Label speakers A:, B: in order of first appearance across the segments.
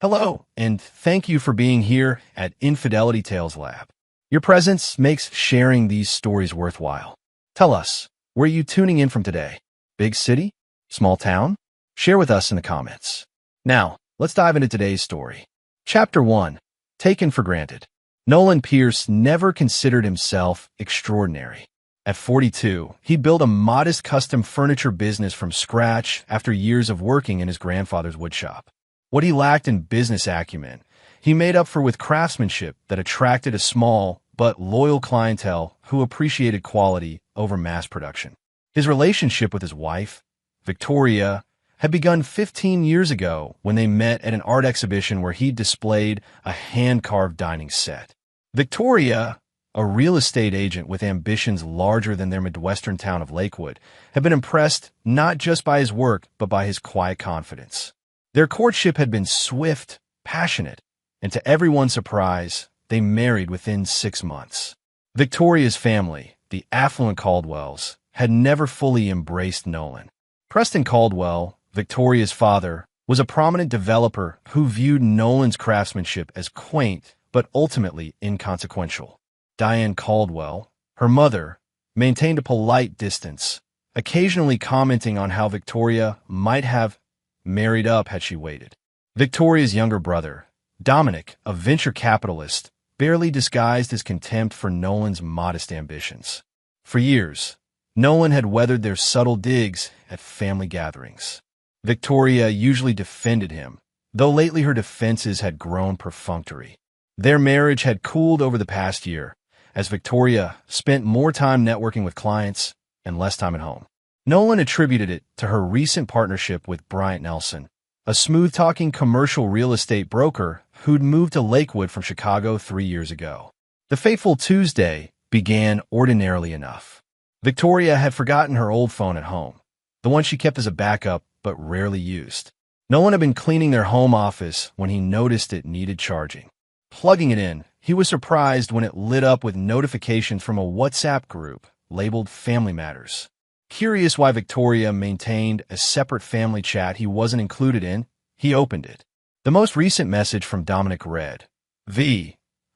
A: Hello, and thank you for being here at Infidelity Tales Lab. Your presence makes sharing these stories worthwhile. Tell us, where are you tuning in from today? Big city? Small town? Share with us in the comments. Now, let's dive into today's story. Chapter 1. Taken for Granted. Nolan Pierce never considered himself extraordinary. At 42, he built a modest custom furniture business from scratch after years of working in his grandfather's woodshop. What he lacked in business acumen, he made up for with craftsmanship that attracted a small but loyal clientele who appreciated quality over mass production. His relationship with his wife, Victoria, had begun 15 years ago when they met at an art exhibition where he displayed a hand-carved dining set. Victoria, a real estate agent with ambitions larger than their Midwestern town of Lakewood, had been impressed not just by his work but by his quiet confidence. Their courtship had been swift, passionate, and to everyone's surprise, they married within 6 months. Victoria's family, the affluent Caldwells, had never fully embraced Nolan. Preston Caldwell, Victoria's father, was a prominent developer who viewed Nolan's craftsmanship as quaint but ultimately inconsequential. Diane Caldwell, her mother, maintained a polite distance, occasionally commenting on how Victoria might have married up had she waited. Victoria's younger brother, Dominic, a venture capitalist, barely disguised his contempt for Nolan's modest ambitions. For years, Nolan had weathered their subtle digs at family gatherings. Victoria usually defended him, though lately her defenses had grown perfunctory. Their marriage had cooled over the past year, as Victoria spent more time networking with clients and less time at home. Nolan attributed it to her recent partnership with Bryant Nelson, a smooth-talking commercial real estate broker who'd moved to Lakewood from Chicago 3 years ago. The fateful Tuesday began ordinarily enough. Victoria had forgotten her old phone at home, the one she kept as a backup but rarely used. Nolan had been cleaning their home office when he noticed it needed charging. Plugging it in, he was surprised when it lit up with notifications from a WhatsApp group labeled Family Matters. Curious why Victoria maintained a separate family chat he wasn't included in, he opened it. The most recent message from Dominic read, "V,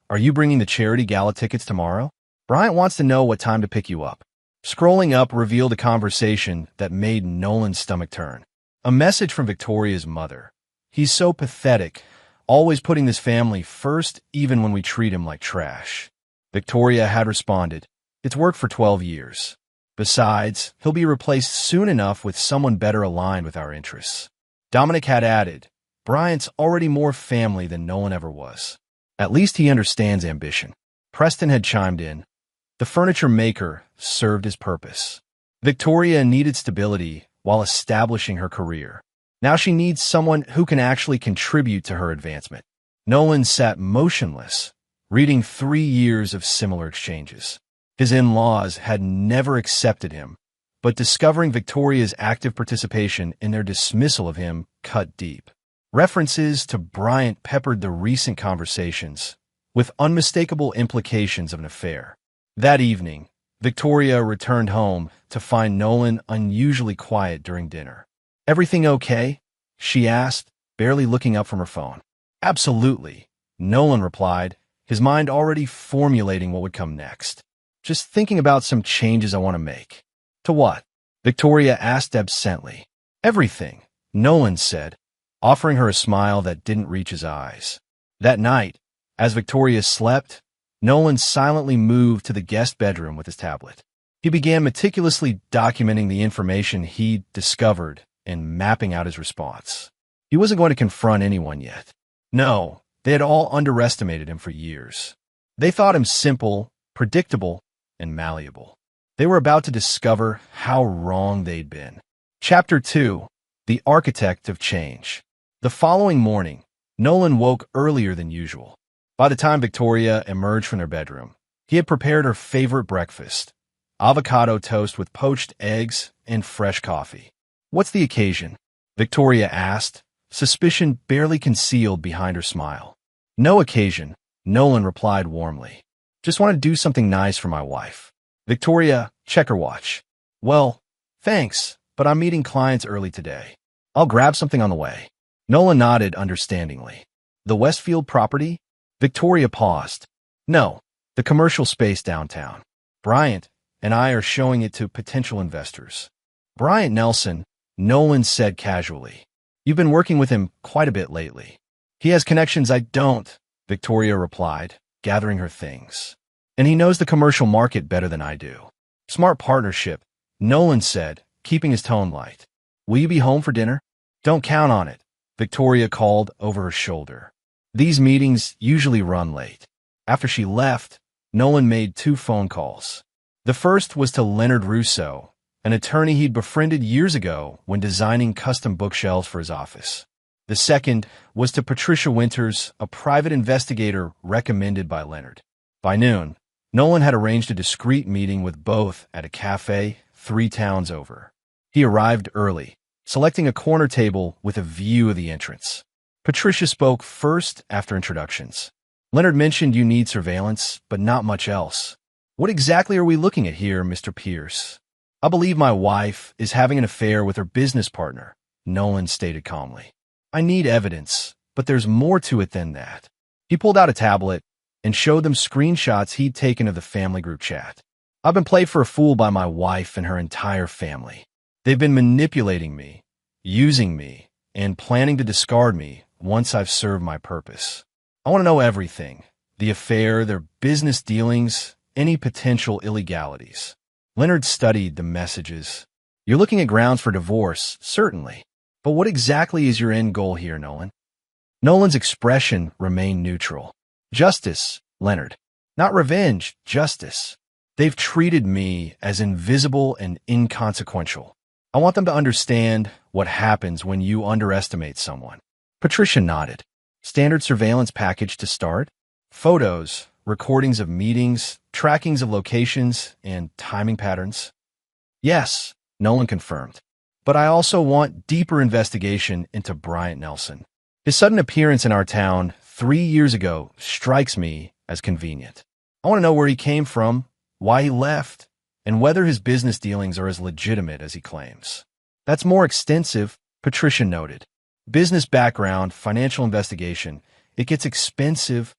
A: are you bringing the charity gala tickets tomorrow? Bryant wants to know what time to pick you up." Scrolling up revealed a conversation that made Nolan's stomach turn. A message from Victoria's mother. "He's so pathetic, always putting this family first even when we treat him like trash." Victoria had responded, "It's worked for 12 years. Besides, he'll be replaced soon enough with someone better aligned with our interests." Dominic had added, "Bryant's already more family than Nolan ever was. At least he understands ambition." Preston had chimed in, "The furniture maker served his purpose. Victoria needed stability while establishing her career. Now she needs someone who can actually contribute to her advancement." Nolan sat motionless, reading 3 years of similar exchanges. His in-laws had never accepted him, but discovering Victoria's active participation in their dismissal of him cut deep. References to Bryant peppered the recent conversations, with unmistakable implications of an affair. That evening, Victoria returned home to find Nolan unusually quiet during dinner. "Everything okay?" she asked, barely looking up from her phone. "Absolutely," Nolan replied, his mind already formulating what would come next. "Just thinking about some changes I want to make." "To what?" Victoria asked absently. "Everything," Nolan said, offering her a smile that didn't reach his eyes. That night, as Victoria slept, Nolan silently moved to the guest bedroom with his tablet. He began meticulously documenting the information he'd discovered and mapping out his response. He wasn't going to confront anyone yet. No, they had all underestimated him for years. They thought him simple, predictable, and malleable. They were about to discover how wrong they'd been. Chapter 2. The Architect of Change. The following morning, Nolan woke earlier than usual. By the time Victoria emerged from their bedroom, he had prepared her favorite breakfast, avocado toast with poached eggs and fresh coffee. "What's the occasion?" Victoria asked, suspicion barely concealed behind her smile. "No occasion," Nolan replied warmly. "Just want to do something nice for my wife." Victoria, check her watch. "Well, thanks, but I'm meeting clients early today. I'll grab something on the way." Nolan nodded understandingly. The Westfield property? Victoria paused. No, the commercial space downtown. Bryant and I are showing it to potential investors. Bryant Nelson, Nolan said casually. You've been working with him quite a bit lately. He has connections I don't, Victoria replied, gathering her things. And he knows the commercial market better than I do. Smart partnership, Nolan said, keeping his tone light. Will you be home for dinner? Don't count on it, Victoria called over her shoulder. These meetings usually run late. After she left, Nolan made 2 phone calls. The first was to Leonard Russo, an attorney he'd befriended years ago when designing custom bookshelves for his office. The second was to Patricia Winters, a private investigator recommended by Leonard. By noon, Nolan had arranged a discreet meeting with both at a cafe 3 towns over. He arrived early, selecting a corner table with a view of the entrance. Patricia spoke first after introductions. Leonard mentioned you need surveillance, but not much else. What exactly are we looking at here, Mr. Pierce? I believe my wife is having an affair with her business partner, Nolan stated calmly. I need evidence, but there's more to it than that. He pulled out a tablet and showed them screenshots he'd taken of the family group chat. I've been played for a fool by my wife and her entire family. They've been manipulating me, using me, and planning to discard me once I've served my purpose. I want to know everything. The affair, their business dealings, any potential illegalities. Leonard studied the messages. You're looking at grounds for divorce, certainly. But what exactly is your end goal here, Nolan? Nolan's expression remained neutral. Justice, Leonard. Not revenge, justice. They've treated me as invisible and inconsequential. I want them to understand what happens when you underestimate someone. Patricia nodded. Standard surveillance package to start? Photos, recordings of meetings, trackings of locations, and timing patterns? Yes, Nolan confirmed. But I also want deeper investigation into Bryant Nelson. His sudden appearance in our town 3 years ago strikes me as convenient. I want to know where he came from, why he left, and whether his business dealings are as legitimate as he claims. That's more extensive, Patricia noted. Business background, financial investigation. It gets expensive.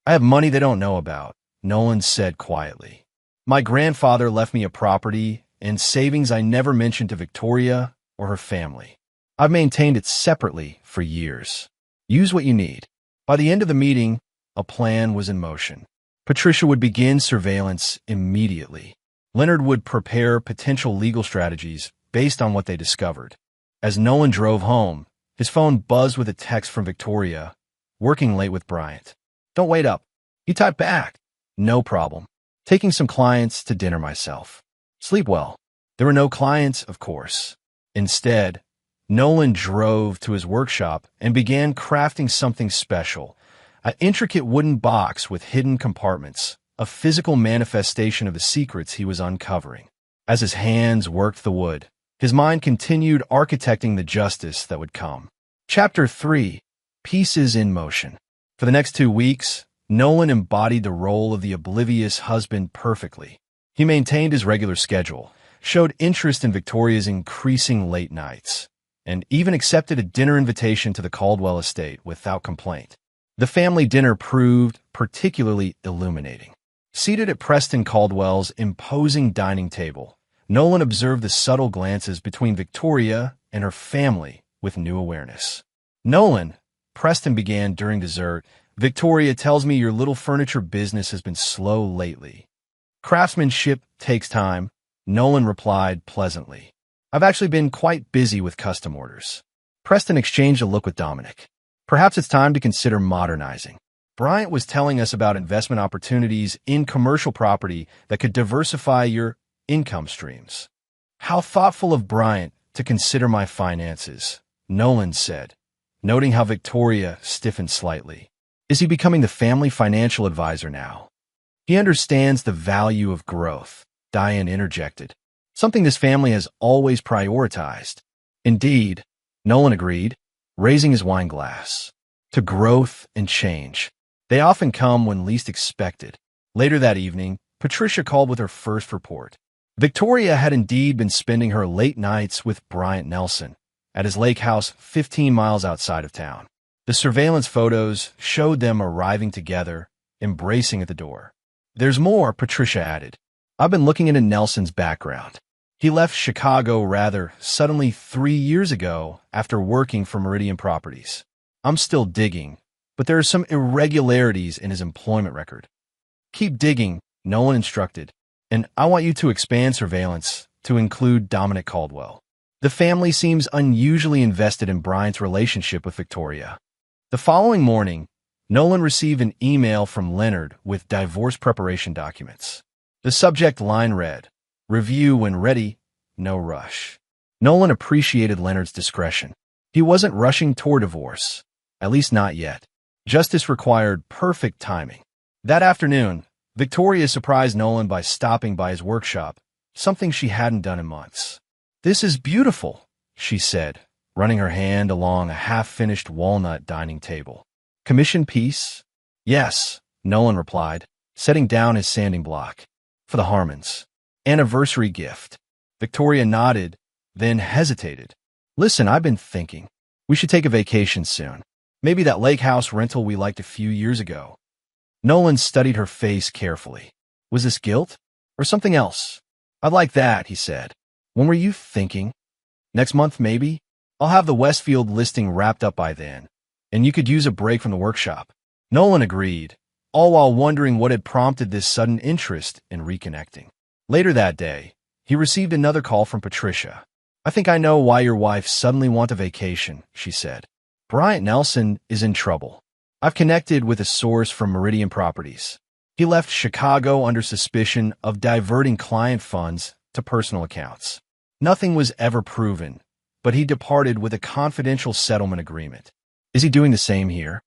A: I have money they don't know about, Nolan said quietly. My grandfather left me a property and savings I never mentioned to Victoria or her family. I've maintained it separately for years. Use what you need. By the end of the meeting, a plan was in motion. Patricia would begin surveillance immediately. Leonard would prepare potential legal strategies based on what they discovered. As Nolan drove home, his phone buzzed with a text from Victoria, working late with Bryant. Don't wait up. He typed back. No problem. Taking some clients to dinner myself. Sleep well. There were no clients, of course. Instead, Nolan drove to his workshop and began crafting something special. An intricate wooden box with hidden compartments, a physical manifestation of the secrets he was uncovering. As his hands worked the wood, his mind continued architecting the justice that would come. Chapter 3. Pieces in Motion. For the next 2 weeks, Nolan embodied the role of the oblivious husband perfectly. He maintained his regular schedule, showed interest in Victoria's increasing late nights, and even accepted a dinner invitation to the Caldwell estate without complaint. The family dinner proved particularly illuminating. Seated at Preston Caldwell's imposing dining table, Nolan observed the subtle glances between Victoria and her family with new awareness. Nolan, Preston began during dessert, Victoria tells me your little furniture business has been slow lately. Craftsmanship takes time, Nolan replied pleasantly. I've actually been quite busy with custom orders. Preston exchanged a look with Dominic. Perhaps it's time to consider modernizing. Bryant was telling us about investment opportunities in commercial property that could diversify your income streams. How thoughtful of Bryant to consider my finances, Nolan said, noting how Victoria stiffened slightly. Is he becoming the family financial advisor now? He understands the value of growth, Diane interjected, something this family has always prioritized. Indeed, Nolan agreed, raising his wine glass. To growth and change. They often come when least expected. Later that evening, Patricia called with her first report. Victoria had indeed been spending her late nights with Bryant Nelson at his lake house 15 miles outside of town. The surveillance photos showed them arriving together, embracing at the door. "There's more," Patricia added. "I've been looking into Nelson's background. He left Chicago rather suddenly 3 years ago after working for Meridian Properties. I'm still digging, but there are some irregularities in his employment record." "Keep digging," Nolan instructed, "and I want you to expand surveillance to include Dominic Caldwell. The family seems unusually invested in Bryant's relationship with Victoria." The following morning, Nolan received an email from Leonard with divorce preparation documents. The subject line read, "Review when ready, no rush." Nolan appreciated Leonard's discretion. He wasn't rushing toward divorce, at least not yet. Justice required perfect timing. That afternoon, Victoria surprised Nolan by stopping by his workshop, something she hadn't done in months. "This is beautiful," she said, running her hand along a half-finished walnut dining table. "Commission piece?" "Yes," Nolan replied, setting down his sanding block. "For the Harmons. Anniversary gift." Victoria nodded, then hesitated. "Listen, I've been thinking. We should take a vacation soon. Maybe that lake house rental we liked a few years ago." Nolan studied her face carefully. Was this guilt or something else? "I'd like that," he said. "When were you thinking?" "Next month, maybe? I'll have the Westfield listing wrapped up by then, and you could use a break from the workshop." Nolan agreed, all while wondering what had prompted this sudden interest in reconnecting. Later that day, he received another call from Patricia. "I think I know why your wife suddenly wants a vacation," she said. "Bryant Nelson is in trouble. I've connected with a source from Meridian Properties. He left Chicago under suspicion of diverting client funds to personal accounts. Nothing was ever proven, but he departed with a confidential settlement agreement. Is he doing the same here?"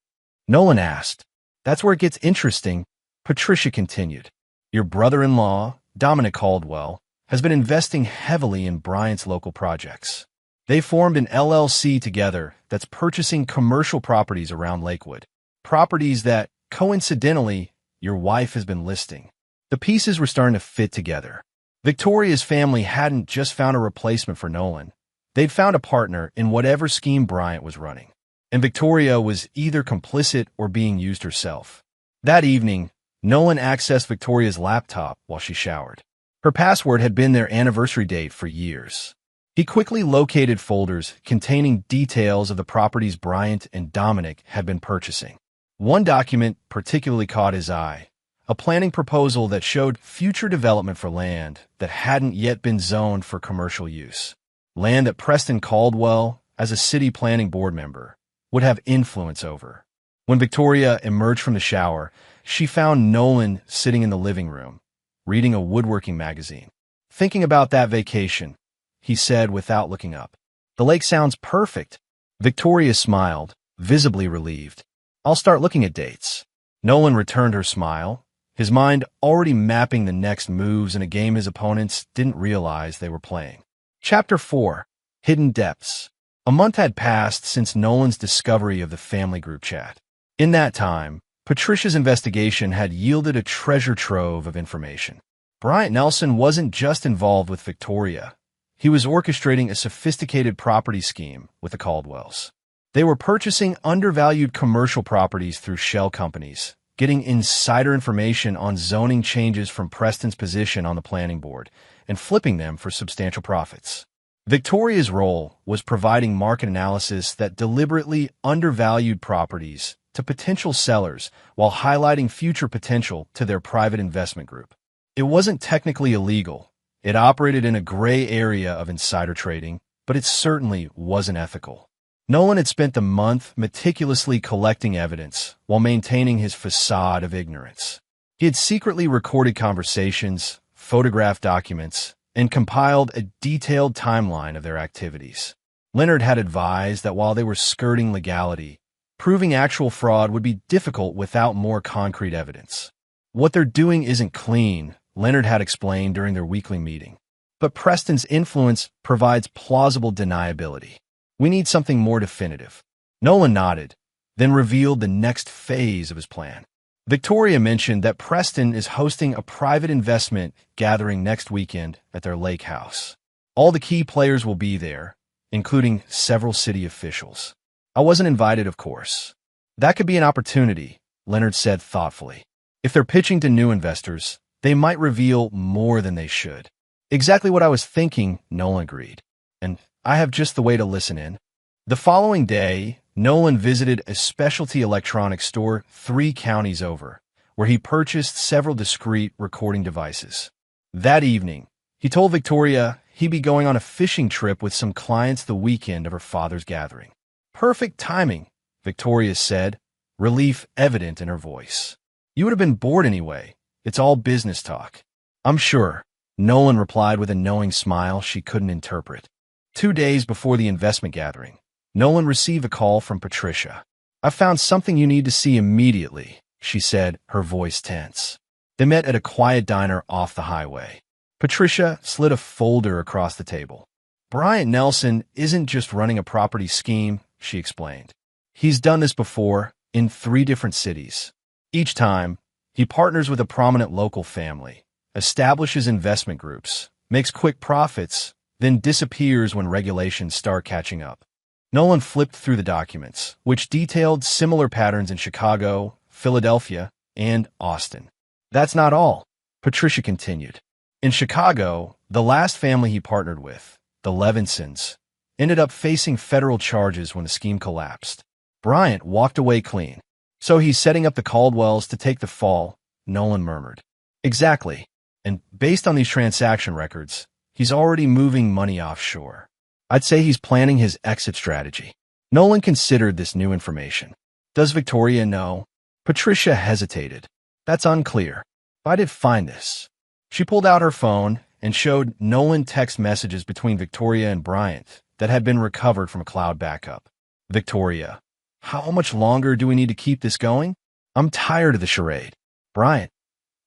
A: Nolan asked. "That's where it gets interesting," Patricia continued. "Your brother-in-law, Dominic Caldwell, has been investing heavily in Bryant's local projects. They formed an LLC together that's purchasing commercial properties around Lakewood. Properties that, coincidentally, your wife has been listing." The pieces were starting to fit together. Victoria's family hadn't just found a replacement for Nolan. They'd found a partner in whatever scheme Bryant was running. And Victoria was either complicit or being used herself. That evening, Nolan accessed Victoria's laptop while she showered. Her password had been their anniversary date for years. He quickly located folders containing details of the properties Bryant and Dominic had been purchasing. One document particularly caught his eye, a planning proposal that showed future development for land that hadn't yet been zoned for commercial use. Land that Preston Caldwell, as a city planning board member, would have influence over. When Victoria emerged from the shower, she found Nolan sitting in the living room, reading a woodworking magazine. "Thinking about that vacation," he said without looking up. "The lake sounds perfect." Victoria smiled, visibly relieved. "I'll start looking at dates." Nolan returned her smile, his mind already mapping the next moves in a game his opponents didn't realize they were playing. Chapter 4. Hidden Depths. A month had passed since Nolan's discovery of the family group chat. In that time, Patricia's investigation had yielded a treasure trove of information. Bryant Nelson wasn't just involved with Victoria. He was orchestrating a sophisticated property scheme with the Caldwells. They were purchasing undervalued commercial properties through shell companies, getting insider information on zoning changes from Preston's position on the planning board, and flipping them for substantial profits. Victoria's role was providing market analysis that deliberately undervalued properties to potential sellers while highlighting future potential to their private investment group. It wasn't technically illegal. It operated in a gray area of insider trading, but it certainly wasn't ethical. Nolan had spent the month meticulously collecting evidence while maintaining his facade of ignorance. He had secretly recorded conversations, photographed documents, and compiled a detailed timeline of their activities. Leonard had advised that while they were skirting legality, proving actual fraud would be difficult without more concrete evidence. "What they're doing isn't clean," Leonard had explained during their weekly meeting. "But Preston's influence provides plausible deniability. We need something more definitive." Nolan nodded, then revealed the next phase of his plan. Victoria mentioned that Preston is hosting a private investment gathering next weekend at their lake house. All the key players will be there, including several city officials. I wasn't invited, of course. That could be an opportunity, Leonard said thoughtfully. If they're pitching to new investors, they might reveal more than they should. Exactly what I was thinking, Nolan agreed. And I have just the way to listen in. The following day, Nolan visited a specialty electronics store 3 counties over, where he purchased several discrete recording devices. That evening, he told Victoria he'd be going on a fishing trip with some clients the weekend of her father's gathering. Perfect timing, Victoria said, relief evident in her voice. You would have been bored anyway. It's all business talk. I'm sure, Nolan replied with a knowing smile she couldn't interpret. 2 days before the investment gathering, Nolan received a call from Patricia. I found something you need to see immediately, she said, her voice tense. They met at a quiet diner off the highway. Patricia slid a folder across the table. Bryant Nelson isn't just running a property scheme, she explained. He's done this before in 3 different cities. Each time, he partners with a prominent local family, establishes investment groups, makes quick profits, then disappears when regulations start catching up. Nolan flipped through the documents, which detailed similar patterns in Chicago, Philadelphia, and Austin. That's not all, Patricia continued. In Chicago, the last family he partnered with, the Levinsons, ended up facing federal charges when the scheme collapsed. Bryant walked away clean. So he's setting up the Caldwells to take the fall, Nolan murmured. Exactly. And based on these transaction records, he's already moving money offshore. I'd say he's planning his exit strategy. Nolan considered this new information. Does Victoria know? Patricia hesitated. That's unclear. I did find this. She pulled out her phone and showed Nolan text messages between Victoria and Bryant that had been recovered from a cloud backup. Victoria, how much longer do we need to keep this going? I'm tired of the charade. Bryant,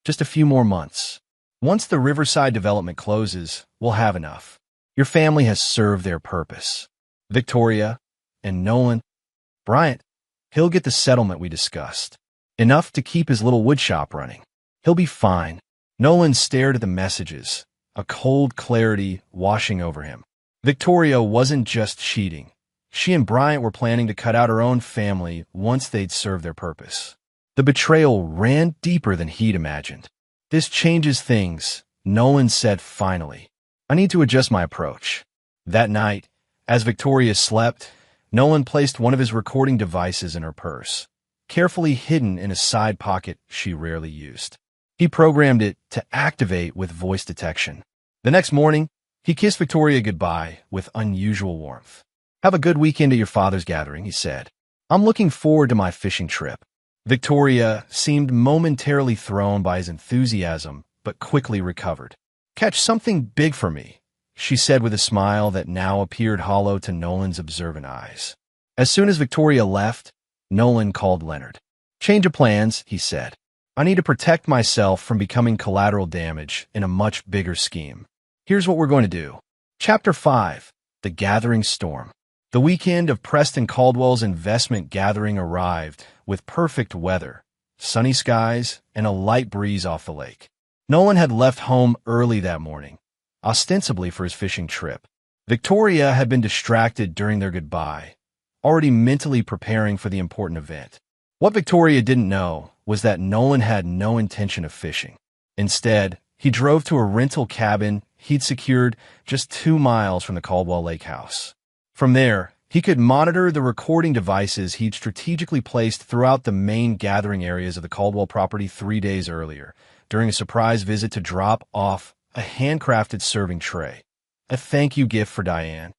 A: just a few more months. Once the Riverside development closes, we'll have enough. Your family has served their purpose. Victoria and Nolan. Bryant, he'll get the settlement we discussed. Enough to keep his little woodshop running. He'll be fine. Nolan stared at the messages, a cold clarity washing over him. Victoria wasn't just cheating. She and Bryant were planning to cut out her own family once they'd served their purpose. The betrayal ran deeper than he'd imagined. This changes things, Nolan said finally. I need to adjust my approach. That night, as Victoria slept, Nolan placed one of his recording devices in her purse, carefully hidden in a side pocket she rarely used. He programmed it to activate with voice detection. The next morning, he kissed Victoria goodbye with unusual warmth. Have a good weekend at your father's gathering, he said. I'm looking forward to my fishing trip. Victoria seemed momentarily thrown by his enthusiasm, but quickly recovered. Catch something big for me, she said with a smile that now appeared hollow to Nolan's observant eyes. As soon as Victoria left, Nolan called Leonard. Change of plans, he said. I need to protect myself from becoming collateral damage in a much bigger scheme. Here's what we're going to do. Chapter 5, The Gathering Storm. The weekend of Preston Caldwell's investment gathering arrived with perfect weather, sunny skies, and a light breeze off the lake. Nolan had left home early that morning, ostensibly for his fishing trip. Victoria had been distracted during their goodbye, already mentally preparing for the important event. What Victoria didn't know was that Nolan had no intention of fishing. Instead, he drove to a rental cabin he'd secured just 2 miles from the Caldwell Lake house. From there, he could monitor the recording devices he'd strategically placed throughout the main gathering areas of the Caldwell property 3 days earlier, during a surprise visit to drop off a handcrafted serving tray, a thank you gift for Diane.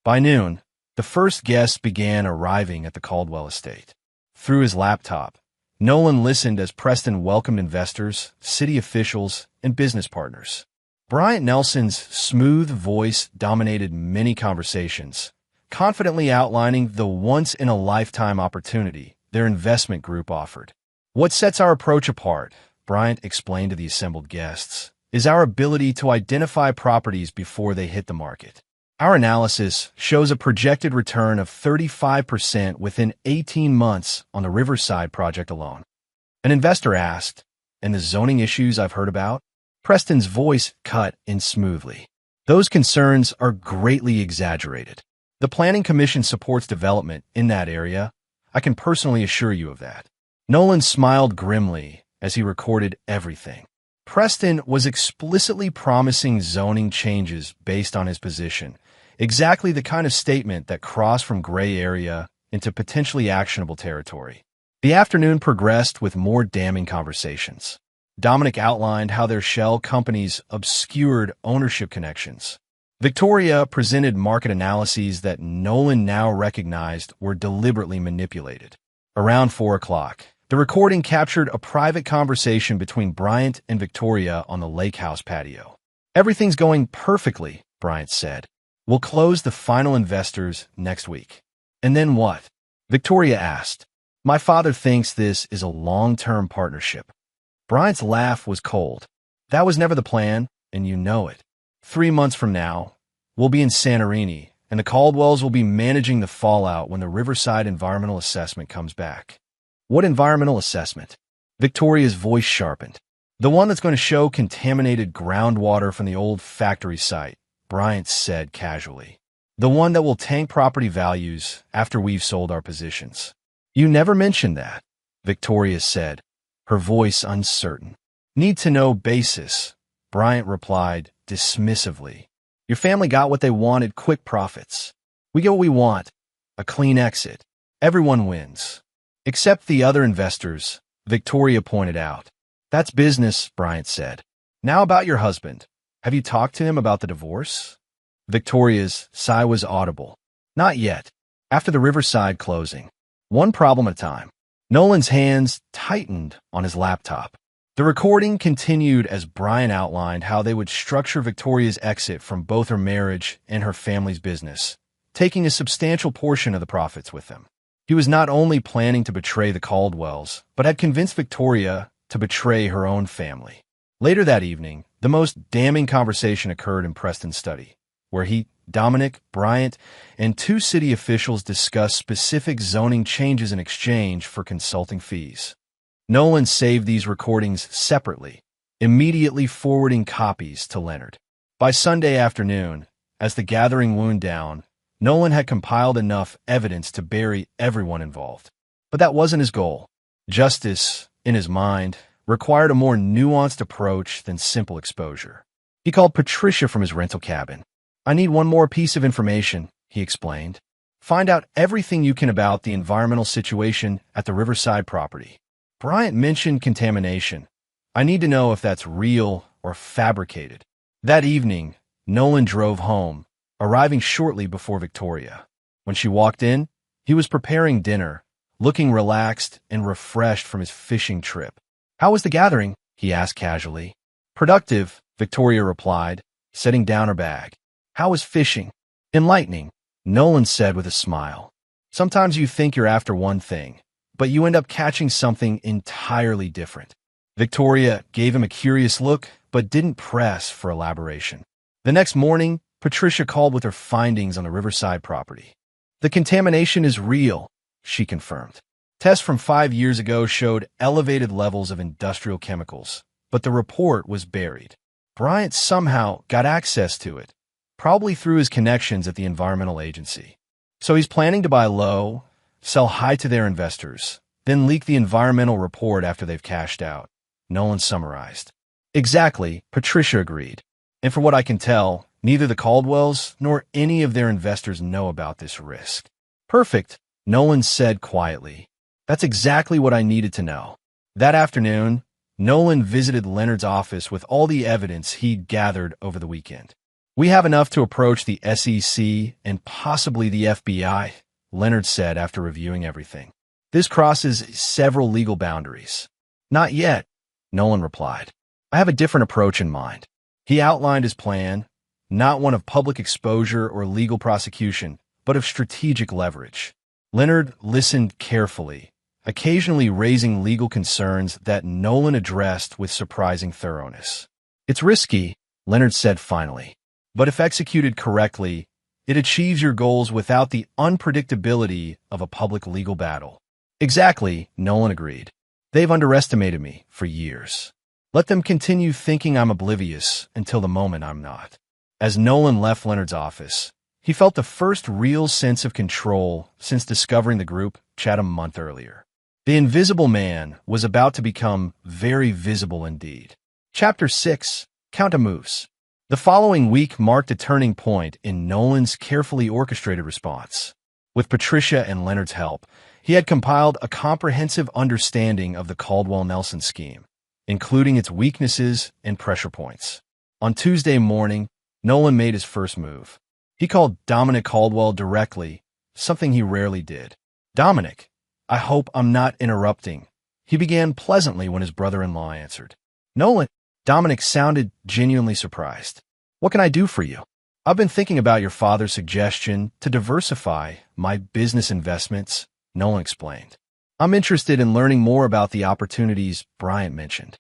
A: By noon, the first guests began arriving at the Caldwell estate. Through his laptop, Nolan listened as Preston welcomed investors, city officials, and business partners. Bryant Nelson's smooth voice dominated many conversations, confidently outlining the once-in-a-lifetime opportunity their investment group offered. What sets our approach apart, Bryant explained to the assembled guests, is our ability to identify properties before they hit the market. Our analysis shows a projected return of 35% within 18 months on the Riverside project alone. An investor asked, "And the zoning issues I've heard about?" Preston's voice cut in smoothly. "Those concerns are greatly exaggerated. The Planning Commission supports development in that area. I can personally assure you of that. Nolan smiled grimly as he recorded everything. Preston was explicitly promising zoning changes based on his position, exactly the kind of statement that crossed from gray area into potentially actionable territory. The afternoon progressed with more damning conversations. Dominic outlined how their shell companies obscured ownership connections. Victoria presented market analyses that Nolan now recognized were deliberately manipulated. Around 4 o'clock, the recording captured a private conversation between Bryant and Victoria on the lake house patio. "Everything's going perfectly," Bryant said. "We'll close the final investors next week." "And then what?" Victoria asked. "My father thinks this is a long-term partnership." Bryant's laugh was cold. "That was never the plan, and you know it. 3 months from now, we'll be in Santorini, and the Caldwells will be managing the fallout when the Riverside Environmental Assessment comes back." "What environmental assessment?" Victoria's voice sharpened. "The one that's going to show contaminated groundwater from the old factory site," Bryant said casually. "The one that will tank property values after we've sold our positions." "You never mentioned that," Victoria said, her voice uncertain. "Need-to-know basis," Bryant replied dismissively. "Your family got what they wanted, quick profits. We get what we want, a clean exit. Everyone wins. Except the other investors," Victoria pointed out. "That's business," Bryant said. "Now about your husband. Have you talked to him about the divorce?" Victoria's sigh was audible. "Not yet. After the Riverside closing. One problem at a time." Nolan's hands tightened on his laptop. The recording continued as Bryant outlined how they would structure Victoria's exit from both her marriage and her family's business, taking a substantial portion of the profits with them. He was not only planning to betray the Caldwells, but had convinced Victoria to betray her own family. Later that evening, the most damning conversation occurred in Preston's study, where he, Dominic, Bryant, and 2 city officials discussed specific zoning changes in exchange for consulting fees. Nolan saved these recordings separately, immediately forwarding copies to Leonard. By Sunday afternoon, as the gathering wound down, Nolan had compiled enough evidence to bury everyone involved. But that wasn't his goal. Justice, in his mind, required a more nuanced approach than simple exposure. He called Patricia from his rental cabin. "I need one more piece of information," he explained. "Find out everything you can about the environmental situation at the Riverside property." Bryant mentioned contamination. "I need to know if that's real or fabricated." That evening, Nolan drove home, arriving shortly before Victoria. When she walked in, he was preparing dinner, looking relaxed and refreshed from his fishing trip. "How was the gathering?" he asked casually. "Productive," Victoria replied, setting down her bag. "How was fishing?" "Enlightening," Nolan said with a smile. "Sometimes you think you're after one thing, but you end up catching something entirely different." Victoria gave him a curious look, but didn't press for elaboration. The next morning, Patricia called with her findings on the Riverside property. "The contamination is real," she confirmed. Tests from 5 years ago showed elevated levels of industrial chemicals, but the report was buried. Bryant somehow got access to it, probably through his connections at the environmental agency. So he's planning to buy low, sell high to their investors, then leak the environmental report after they've cashed out, Nolan summarized. "Exactly," Patricia agreed. "And for what I can tell, neither the Caldwells nor any of their investors know about this risk." "Perfect," Nolan said quietly. "That's exactly what I needed to know." That afternoon, Nolan visited Leonard's office with all the evidence he'd gathered over the weekend. "We have enough to approach the SEC and possibly the FBI," Leonard said after reviewing everything. "This crosses several legal boundaries." "Not yet," Nolan replied. "I have a different approach in mind." He outlined his plan, not one of public exposure or legal prosecution, but of strategic leverage. Leonard listened carefully, occasionally raising legal concerns that Nolan addressed with surprising thoroughness. "It's risky," Leonard said finally, "but if executed correctly, it achieves your goals without the unpredictability of a public legal battle." "Exactly," Nolan agreed. "They've underestimated me for years. Let them continue thinking I'm oblivious until the moment I'm not." As Nolan left Leonard's office, He felt the first real sense of control since discovering the group chat a month earlier. The Invisible Man was about to become very visible indeed. Chapter 6. Counter-Moves. The following week marked a turning point in Nolan's carefully orchestrated response. With Patricia and Leonard's help, he had compiled a comprehensive understanding of the Caldwell-Nelson scheme, including its weaknesses and pressure points. On Tuesday morning, Nolan made his first move. He called Dominic Caldwell directly, something he rarely did. "Dominic, I hope I'm not interrupting," he began pleasantly when his brother-in-law answered. "Nolan," Dominic sounded genuinely surprised. "What can I do for you?" "I've been thinking about your father's suggestion to diversify my business investments," Nolan explained. "I'm interested in learning more about the opportunities Bryant mentioned."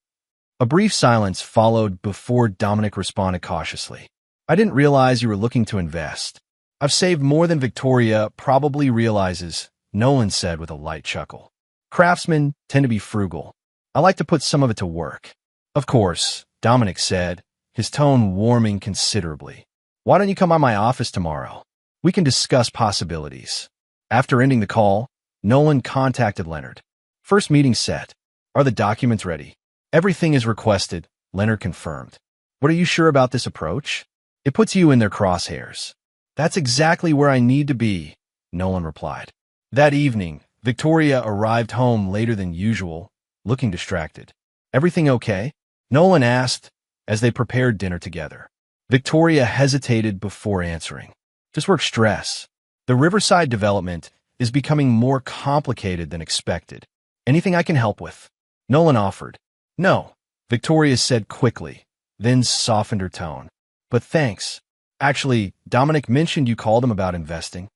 A: A brief silence followed before Dominic responded cautiously. "I didn't realize you were looking to invest. I've saved more than Victoria probably realizes," Nolan said with a light chuckle. "Craftsmen tend to be frugal. I like to put some of it to work." "Of course," Dominic said, his tone warming considerably. "Why don't you come by my office tomorrow? We can discuss possibilities." After ending the call, Nolan contacted Leonard. "First meeting set. Are the documents ready?" "Everything is requested," Leonard confirmed. "What are you sure about this approach?" "It puts you in their crosshairs." "That's exactly where I need to be," Nolan replied. That evening, Victoria arrived home later than usual, looking distracted. "Everything okay?" Nolan asked as they prepared dinner together. Victoria hesitated before answering. "Just work stress. The Riverside development is becoming more complicated than expected. Anything I can help with?" Nolan offered. "No," Victoria said quickly, then softened her tone. "But thanks. Actually, Dominic mentioned you called him about investing."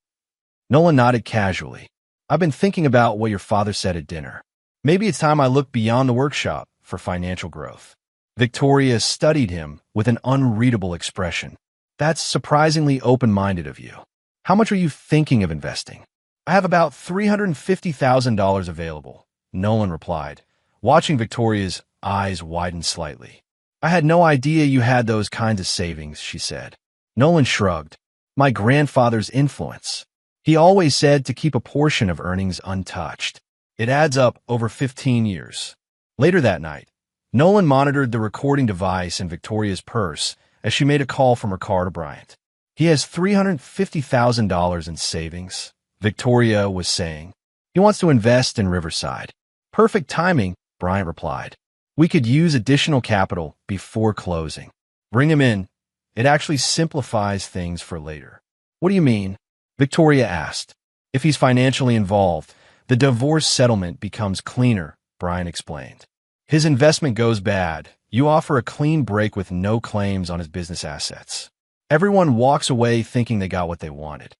A: Nolan nodded casually. "I've been thinking about what your father said at dinner. Maybe it's time I look beyond the workshop for financial growth." Victoria studied him with an unreadable expression. "That's surprisingly open-minded of you. How much are you thinking of investing?" "I have about $350,000 available," Nolan replied, watching Victoria's eyes widen slightly. "I had no idea you had those kinds of savings," she said. Nolan shrugged. "My grandfather's influence. He always said to keep a portion of earnings untouched. It adds up over 15 years. Later that night, Nolan monitored the recording device in Victoria's purse as she made a call from her car to Bryant. "He has $350,000 in savings," Victoria was saying. "He wants to invest in Riverside." "Perfect timing," Bryant replied. "We could use additional capital before closing." "Bring him in. It actually simplifies things for later." "What do you mean?" Victoria asked. "If he's financially involved, the divorce settlement becomes cleaner," Bryant explained. "His investment goes bad. You offer a clean break with no claims on his business assets. Everyone walks away thinking they got what they wanted."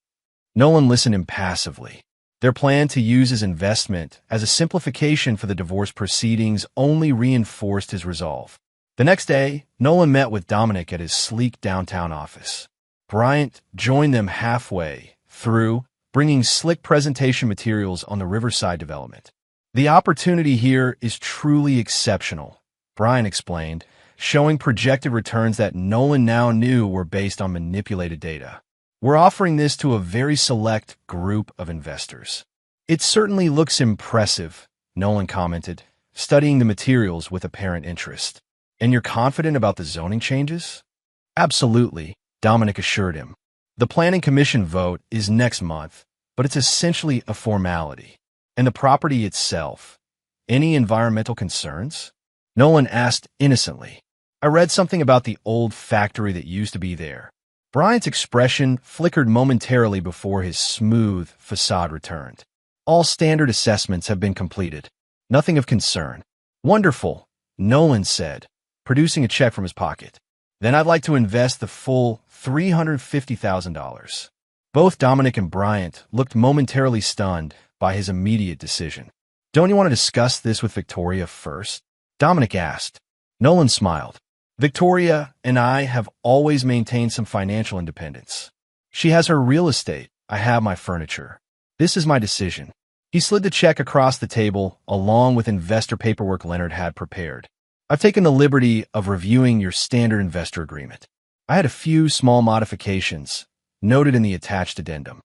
A: Nolan listened impassively. Their plan to use his investment as a simplification for the divorce proceedings only reinforced his resolve. The next day, Nolan met with Dominic at his sleek downtown office. Bryant joined them halfway through, bringing slick presentation materials on the Riverside development. "The opportunity here is truly exceptional," Bryant explained, showing projected returns that Nolan now knew were based on manipulated data. "We're offering this to a very select group of investors." "It certainly looks impressive," Nolan commented, studying the materials with apparent interest. "And you're confident about the zoning changes?" "Absolutely," Dominic assured him. "The Planning Commission vote is next month, but it's essentially a formality. And the property itself, any environmental concerns?" Nolan asked innocently. "I read something about the old factory that used to be there." Bryant's expression flickered momentarily before his smooth facade returned. "All standard assessments have been completed. Nothing of concern." "Wonderful," Nolan said, producing a check from his pocket. "Then I'd like to invest the full $350,000. Both Dominic and Bryant looked momentarily stunned by his immediate decision. "Don't you want to discuss this with Victoria first?" Dominic asked. Nolan smiled. "Victoria and I have always maintained some financial independence. She has her real estate. I have my furniture. This is my decision." He slid the check across the table along with investor paperwork Leonard had prepared. "I've taken the liberty of reviewing your standard investor agreement. I had a few small modifications," noted in the attached addendum.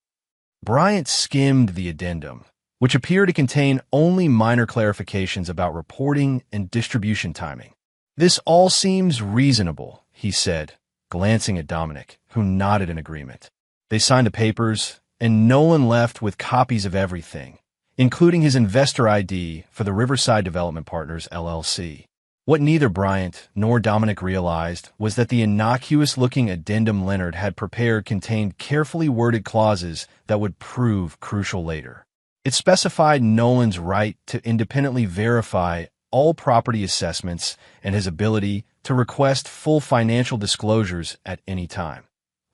A: Bryant skimmed the addendum, which appeared to contain only minor clarifications about reporting and distribution timing. "This all seems reasonable," he said, glancing at Dominic, who nodded in agreement. They signed the papers, and Nolan left with copies of everything, including his investor ID for the Riverside Development Partners, LLC. What neither Bryant nor Dominic realized was that the innocuous-looking addendum Leonard had prepared contained carefully worded clauses that would prove crucial later. It specified Nolan's right to independently verify all property assessments and his ability to request full financial disclosures at any time,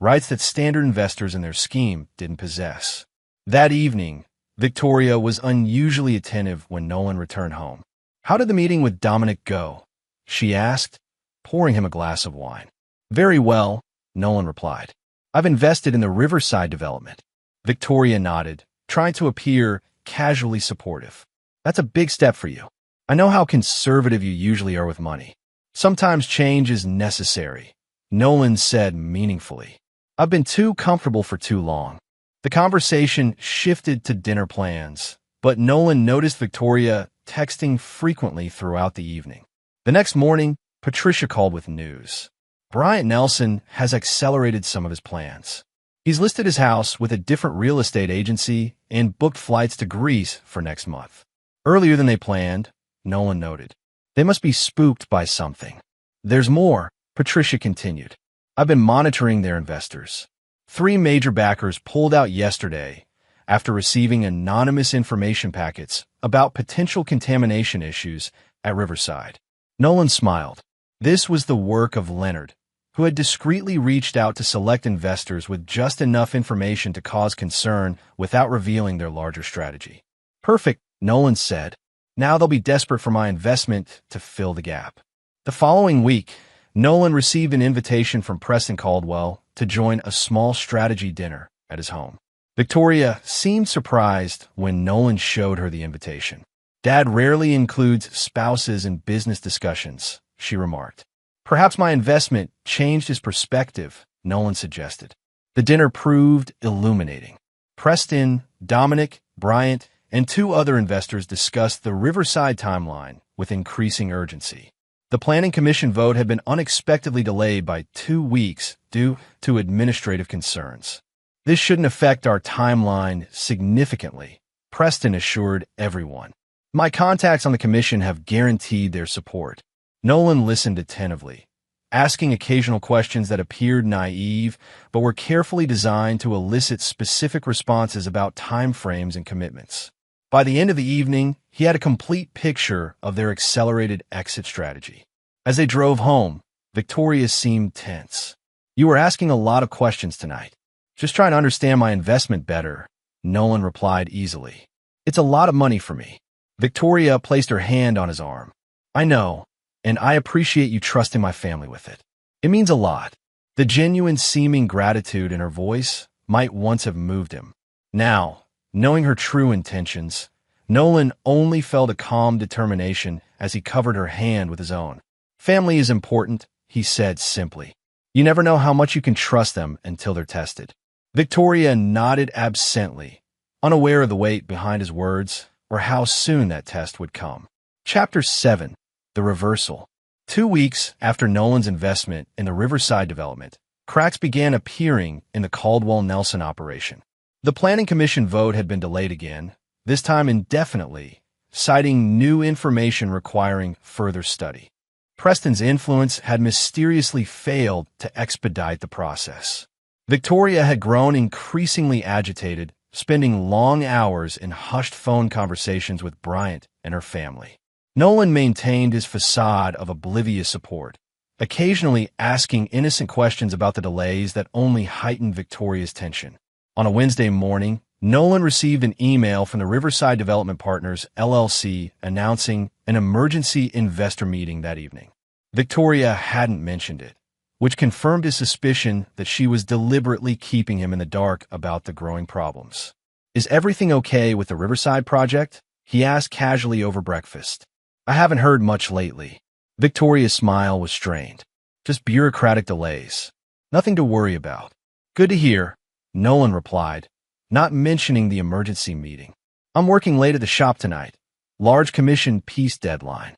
A: rights that standard investors in their scheme didn't possess. That evening, Victoria was unusually attentive when Nolan returned home. "How did the meeting with Dominic go?" she asked, pouring him a glass of wine. "Very well," Nolan replied. "I've invested in the Riverside development." Victoria nodded, trying to appear casually supportive. "That's a big step for you. I know how conservative you usually are with money. Sometimes change is necessary," Nolan said meaningfully. "I've been too comfortable for too long." The conversation shifted to dinner plans, but Nolan noticed Victoria texting frequently throughout the evening. The next morning, Patricia called with news. Bryant Nelson has accelerated some of his plans. He's listed his house with a different real estate agency and booked flights to Greece for next month. Earlier than they planned, Nolan noted. "They must be spooked by something." "There's more," Patricia continued. "I've been monitoring their investors. 3 major backers pulled out yesterday after receiving anonymous information packets about potential contamination issues at Riverside." Nolan smiled. This was the work of Leonard, who had discreetly reached out to select investors with just enough information to cause concern without revealing their larger strategy. "Perfect," Nolan said. "Now they'll be desperate for my investment to fill the gap." The following week, Nolan received an invitation from Preston Caldwell to join a small strategy dinner at his home. Victoria seemed surprised when Nolan showed her the invitation. "Dad rarely includes spouses in business discussions," she remarked. "Perhaps my investment changed his perspective," Nolan suggested. The dinner proved illuminating. Preston, Dominic, Bryant, and 2 other investors discussed the Riverside timeline with increasing urgency. The Planning Commission vote had been unexpectedly delayed by 2 weeks due to administrative concerns. "This shouldn't affect our timeline significantly," Preston assured everyone. "My contacts on the commission have guaranteed their support." Nolan listened attentively, asking occasional questions that appeared naive but were carefully designed to elicit specific responses about timeframes and commitments. By the end of the evening, he had a complete picture of their accelerated exit strategy. As they drove home, Victoria seemed tense. "You were asking a lot of questions tonight. Just trying to understand my investment better," Nolan replied easily. "It's a lot of money for me." Victoria placed her hand on his arm. "I know, and I appreciate you trusting my family with it. It means a lot." The genuine seeming gratitude in her voice might once have moved him. Now, knowing her true intentions, Nolan only felt a calm determination as he covered her hand with his own. "Family is important," he said simply. "You never know how much you can trust them until they're tested." Victoria nodded absently, unaware of the weight behind his words or how soon that test would come. Chapter 7. The Reversal. 2 weeks after Nolan's investment in the Riverside development, cracks began appearing in the Caldwell-Nelson operation. The Planning Commission vote had been delayed again, this time indefinitely, citing new information requiring further study. Preston's influence had mysteriously failed to expedite the process. Victoria had grown increasingly agitated, spending long hours in hushed phone conversations with Bryant and her family. Nolan maintained his facade of oblivious support, occasionally asking innocent questions about the delays that only heightened Victoria's tension. On a Wednesday morning, Nolan received an email from the Riverside Development Partners, LLC, announcing an emergency investor meeting that evening. Victoria hadn't mentioned it, which confirmed his suspicion that she was deliberately keeping him in the dark about the growing problems. "Is everything okay with the Riverside project?" he asked casually over breakfast. "I haven't heard much lately." Victoria's smile was strained. "Just bureaucratic delays. Nothing to worry about." "Good to hear," Nolan replied, not mentioning the emergency meeting. I'm working late at the shop tonight. Large commission piece deadline.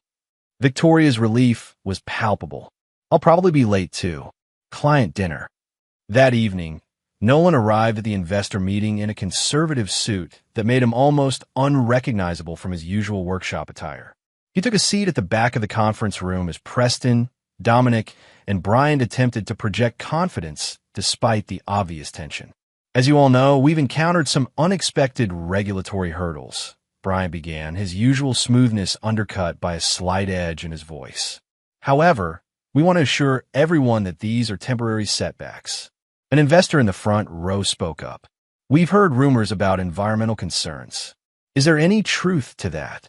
A: Victoria's relief was palpable. I'll probably be late too. Client dinner. That evening, Nolan arrived at the investor meeting in a conservative suit that made him almost unrecognizable from his usual workshop attire. He took a seat at the back of the conference room as Preston, Dominic, and Brian attempted to project confidence despite the obvious tension. As you all know, we've encountered some unexpected regulatory hurdles, Brian began, his usual smoothness undercut by a slight edge in his voice. However, we want to assure everyone that these are temporary setbacks. An investor in the front row spoke up. We've heard rumors about environmental concerns. Is there any truth to that?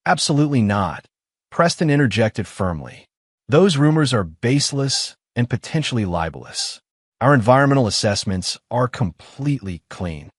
A: Absolutely not. Preston interjected firmly. Those rumors are baseless and potentially libelous. Our environmental assessments are completely clean.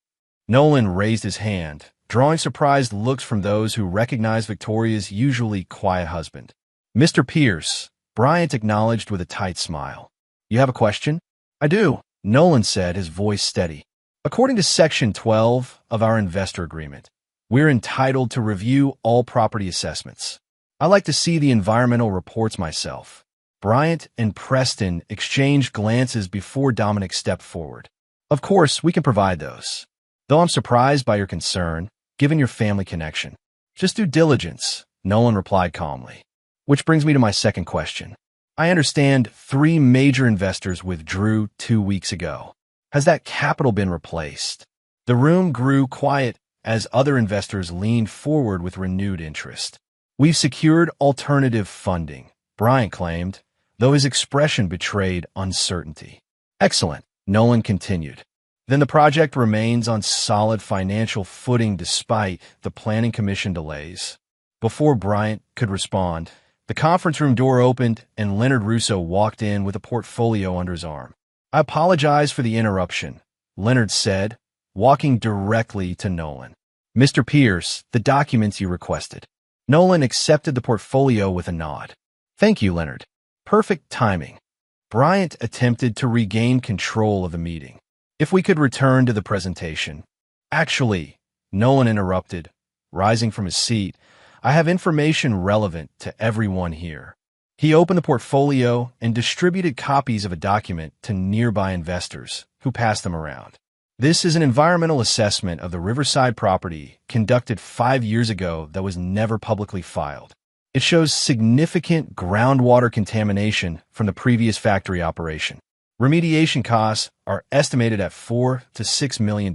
A: Nolan raised his hand, drawing surprised looks from those who recognized Victoria's usually quiet husband. Mr. Pierce, Bryant acknowledged with a tight smile. You have a question? I do, Nolan said, his voice steady. According to Section 12 of our investor agreement, we're entitled to review all property assessments. I like to see the environmental reports myself. Bryant and Preston exchanged glances before Dominic stepped forward. Of course, we can provide those. Though I'm surprised by your concern, given your family connection. Just due diligence, Nolan replied calmly. Which brings me to my second question. I understand 3 major investors withdrew 2 weeks ago. Has that capital been replaced? The room grew quiet as other investors leaned forward with renewed interest. We've secured alternative funding, Bryant claimed, though his expression betrayed uncertainty. Excellent, Nolan continued. Then the project remains on solid financial footing despite the planning commission delays. Before Bryant could respond, the conference room door opened and Leonard Russo walked in with a portfolio under his arm. I apologize for the interruption, Leonard said, walking directly to Nolan. Mr. Pierce, the documents you requested. Nolan accepted the portfolio with a nod. Thank you, Leonard. Perfect timing. Bryant attempted to regain control of the meeting. If we could return to the presentation. Actually, Nolan interrupted, rising from his seat. I have information relevant to everyone here. He opened the portfolio and distributed copies of a document to nearby investors, who passed them around. This is an environmental assessment of the Riverside property conducted 5 years ago that was never publicly filed. It shows significant groundwater contamination from the previous factory operation. Remediation costs are estimated at $4 to $6 million.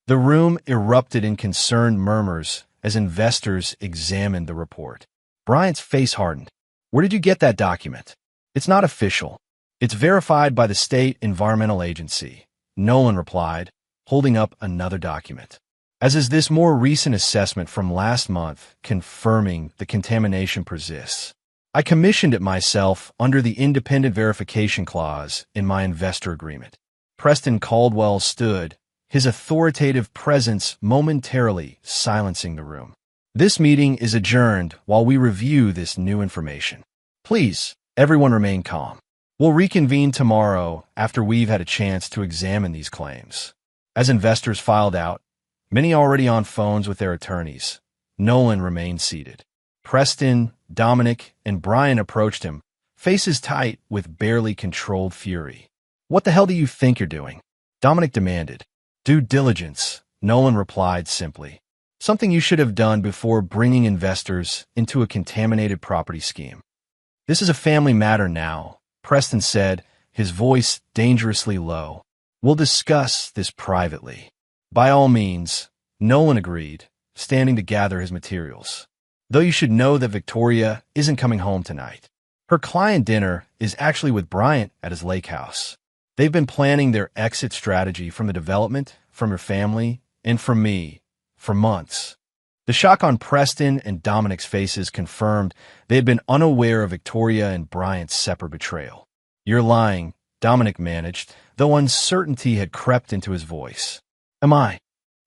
A: The room erupted in concerned murmurs as investors examined the report. Bryant's face hardened. Where did you get that document? It's not official. It's verified by the state environmental agency, Nolan replied, holding up another document. As is this more recent assessment from last month confirming the contamination persists. I commissioned it myself under the independent verification clause in my investor agreement. Preston Caldwell stood, his authoritative presence momentarily silencing the room. This meeting is adjourned while we review this new information. Please, everyone remain calm. We'll reconvene tomorrow after we've had a chance to examine these claims. As investors filed out, many already on phones with their attorneys, Nolan remained seated. Preston, Dominic, and Brian approached him, faces tight with barely controlled fury. What the hell do you think you're doing? Dominic demanded. Due diligence, Nolan replied simply. Something you should have done before bringing investors into a contaminated property scheme. This is a family matter now, Preston said, his voice dangerously low. We'll discuss this privately. By all means, Nolan agreed, standing to gather his materials. Though you should know that Victoria isn't coming home tonight. Her client dinner is actually with Bryant at his lake house. They've been planning their exit strategy from the development, from her family, and from me, for months. The shock on Preston and Dominic's faces confirmed they had been unaware of Victoria and Bryant's separate betrayal. You're lying, Dominic managed, though uncertainty had crept into his voice. Am I?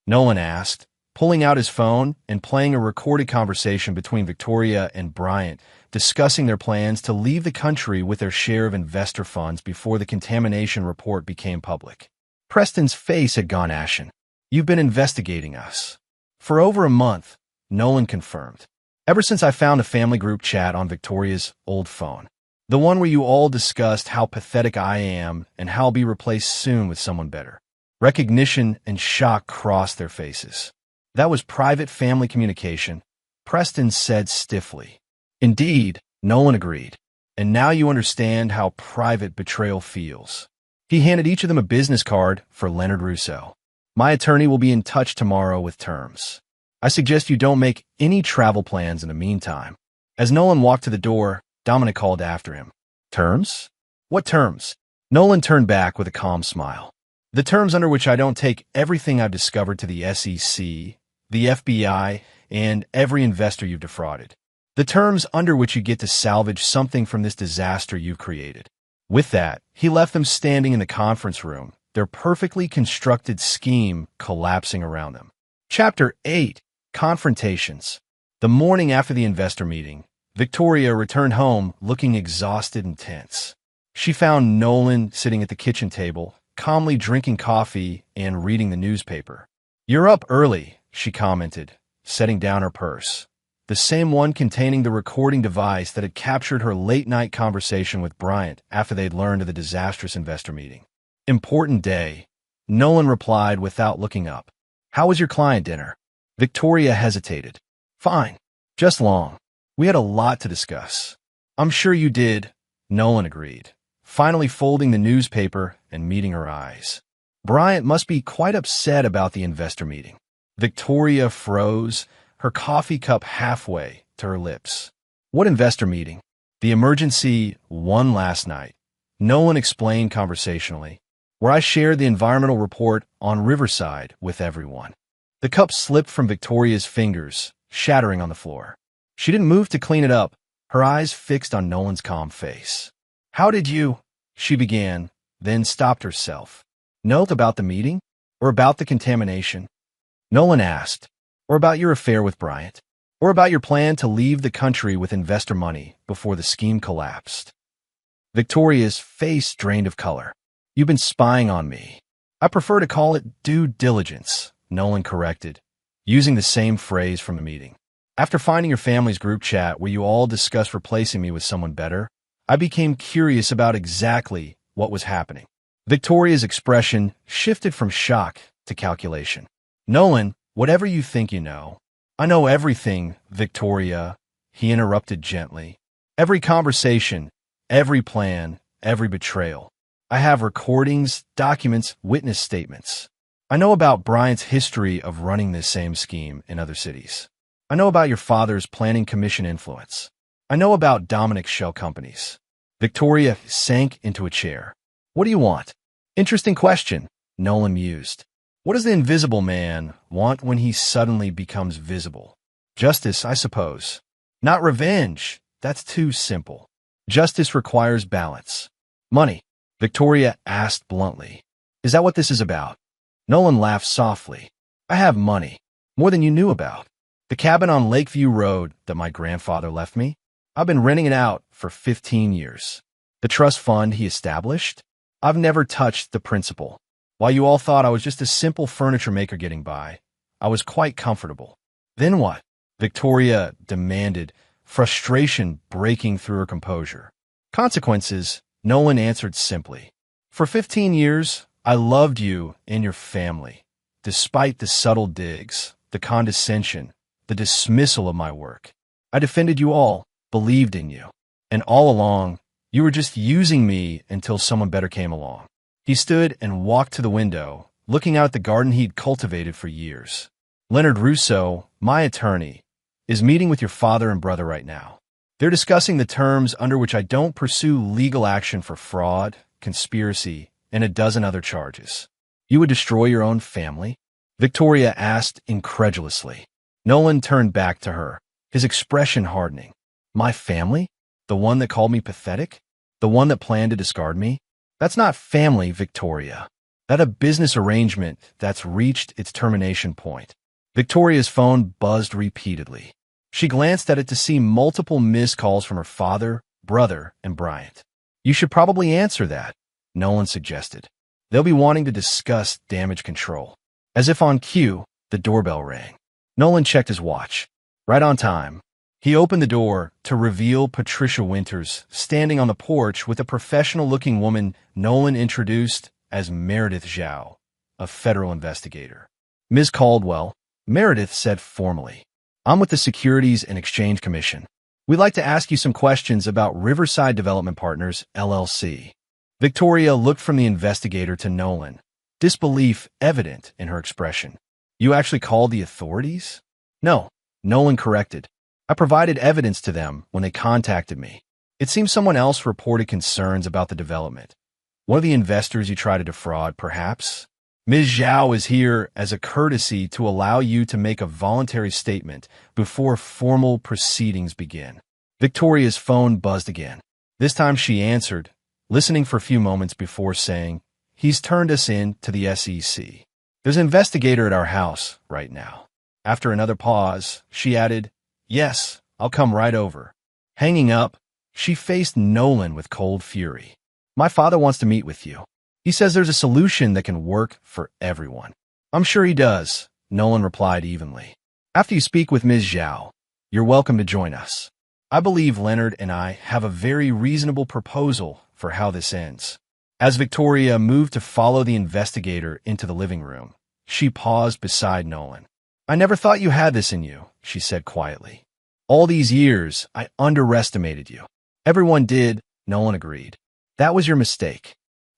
A: Nolan asked, pulling out his phone and playing a recorded conversation between Victoria and Bryant, discussing their plans to leave the country with their share of investor funds before the contamination report became public. Preston's face had gone ashen. You've been investigating us. For over a month, Nolan confirmed. Ever since I found a family group chat on Victoria's old phone. The one where you all discussed how pathetic I am and how I'll be replaced soon with someone better. Recognition and shock crossed their faces. That was private family communication, Preston said stiffly. Indeed, Nolan agreed. And now you understand how private betrayal feels. He handed each of them a business card for Leonard Russo. My attorney will be in touch tomorrow with terms. I suggest you don't make any travel plans in the meantime. As Nolan walked to the door, Dominic called after him. Terms? What terms? Nolan turned back with a calm smile. The terms under which I don't take everything I've discovered to the SEC, the FBI, and every investor you've defrauded. The terms under which you get to salvage something from this disaster you've created. With that, he left them standing in the conference room, their perfectly constructed scheme collapsing around them. Chapter 8. Confrontations. The morning after the investor meeting, Victoria returned home looking exhausted and tense. She found Nolan sitting at the kitchen table, calmly drinking coffee and reading the newspaper. You're up early, she commented, setting down her purse. The same one containing the recording device that had captured her late-night conversation with Bryant after they'd learned of the disastrous investor meeting. Important day, Nolan replied without looking up. How was your client dinner? Victoria hesitated. Fine. Just long. We had a lot to discuss. I'm sure you did, Nolan agreed, finally folding the newspaper and meeting her eyes. Bryant must be quite upset about the investor meeting. Victoria froze, her coffee cup halfway to her lips. What investor meeting? The emergency one last night. Nolan explained conversationally, where I shared the environmental report on Riverside with everyone. The cup slipped from Victoria's fingers, shattering on the floor. She didn't move to clean it up, her eyes fixed on Nolan's calm face. How did you? She began, then stopped herself. Note about the meeting? Or about the contamination? Nolan asked. Or about your affair with Bryant? Or about your plan to leave the country with investor money before the scheme collapsed? Victoria's face drained of color. You've been spying on me. I prefer to call it due diligence, Nolan corrected, using the same phrase from the meeting. After finding your family's group chat where you all discussed replacing me with someone better, I became curious about exactly what was happening. Victoria's expression shifted from shock to calculation. Nolan, whatever you think you know. I know everything, Victoria, he interrupted gently. Every conversation, every plan, every betrayal. I have recordings, documents, witness statements. I know about Bryant's history of running this same scheme in other cities. I know about your father's planning commission influence. I know about Dominic's shell companies. Victoria sank into a chair. What do you want? Interesting question, Nolan mused. What does the invisible man want when he suddenly becomes visible? Justice, I suppose. Not revenge. That's too simple. Justice requires balance. Money, Victoria asked bluntly. Is that what this is about? Nolan laughed softly. I have money. More than you knew about. The cabin on Lakeview Road that my grandfather left me, I've been renting it out for 15 years. The trust fund he established, I've never touched the principal. While you all thought I was just a simple furniture maker getting by, I was quite comfortable. Then what? Victoria demanded, frustration breaking through her composure. Consequences, Nolan answered simply. For 15 years, I loved you and your family, despite the subtle digs, the condescension, the dismissal of my work. I defended you all, believed in you. And all along, you were just using me until someone better came along. He stood and walked to the window, looking out at the garden he'd cultivated for years. Leonard Russo, my attorney, is meeting with your father and brother right now. They're discussing the terms under which I don't pursue legal action for fraud, conspiracy, and a dozen other charges. You would destroy your own family? Victoria asked incredulously. Nolan turned back to her, his expression hardening. My family? The one that called me pathetic? The one that planned to discard me? That's not family, Victoria. That's a business arrangement that's reached its termination point. Victoria's phone buzzed repeatedly. She glanced at it to see multiple missed calls from her father, brother, and Bryant. You should probably answer that, Nolan suggested. They'll be wanting to discuss damage control. As if on cue, the doorbell rang. Nolan checked his watch. Right on time. He opened the door to reveal Patricia Winters standing on the porch with a professional-looking woman Nolan introduced as Meredith Zhao, a federal investigator. Ms. Caldwell, Meredith said formally, I'm with the Securities and Exchange Commission. We'd like to ask you some questions about Riverside Development Partners, LLC. Victoria looked from the investigator to Nolan, disbelief evident in her expression. You actually called the authorities? No, Nolan corrected. I provided evidence to them when they contacted me. It seems someone else reported concerns about the development. One of the investors you tried to defraud, perhaps? Ms. Zhao is here as a courtesy to allow you to make a voluntary statement before formal proceedings begin. Victoria's phone buzzed again. This time she answered, listening for a few moments before saying, He's turned us in to the SEC. There's an investigator at our house right now. After another pause, she added, Yes, I'll come right over. Hanging up, she faced Nolan with cold fury. My father wants to meet with you. He says there's a solution that can work for everyone. I'm sure he does, Nolan replied evenly. After you speak with Ms. Zhao, you're welcome to join us. I believe Leonard and I have a very reasonable proposal for how this ends. As Victoria moved to follow the investigator into the living room, she paused beside Nolan. I never thought you had this in you, she said quietly. All these years, I underestimated you. Everyone did, Nolan agreed. That was your mistake.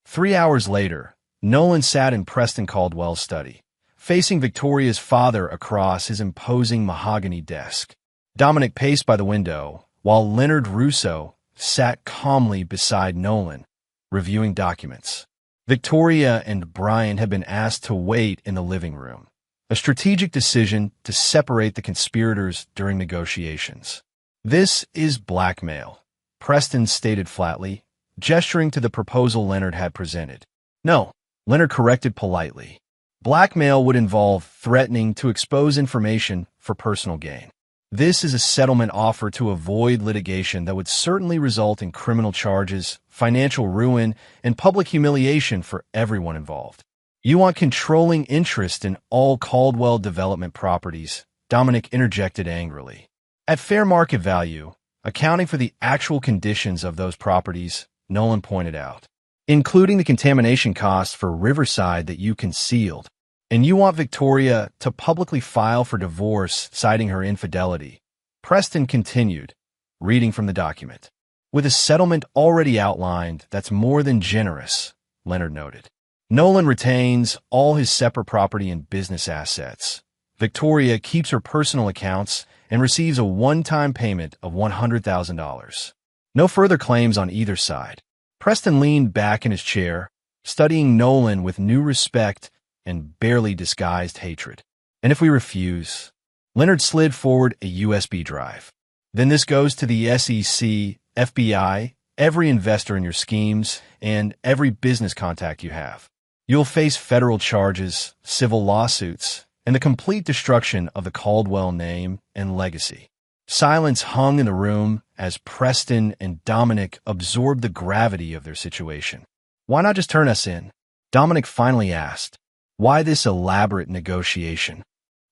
A: 3 hours later, Nolan sat in Preston Caldwell's study, facing Victoria's father across his imposing mahogany desk. Dominic paced by the window, while Leonard Russo sat calmly beside Nolan, reviewing documents. Victoria and Brian had been asked to wait in the living room, a strategic decision to separate the conspirators during negotiations. This is blackmail, Preston stated flatly, gesturing to the proposal Leonard had presented. No, Leonard corrected politely. Blackmail would involve threatening to expose information for personal gain. This is a settlement offer to avoid litigation that would certainly result in criminal charges, financial ruin, and public humiliation for everyone involved. You want controlling interest in all Caldwell development properties, Dominic interjected angrily. At fair market value, accounting for the actual conditions of those properties, Nolan pointed out, including the contamination costs for Riverside that you concealed. And you want Victoria to publicly file for divorce, citing her infidelity. Preston continued, reading from the document. With a settlement already outlined, that's more than generous, Leonard noted. Nolan retains all his separate property and business assets. Victoria keeps her personal accounts and receives a one-time payment of $100,000. No further claims on either side. Preston leaned back in his chair, studying Nolan with new respect and barely disguised hatred. And if we refuse? Leonard slid forward a USB drive. Then this goes to the SEC, FBI, every investor in your schemes, and every business contact you have. You'll face federal charges, civil lawsuits, and the complete destruction of the Caldwell name and legacy. Silence hung in the room as Preston and Dominic absorbed the gravity of their situation. Why not just turn us in? Dominic finally asked. Why this elaborate negotiation?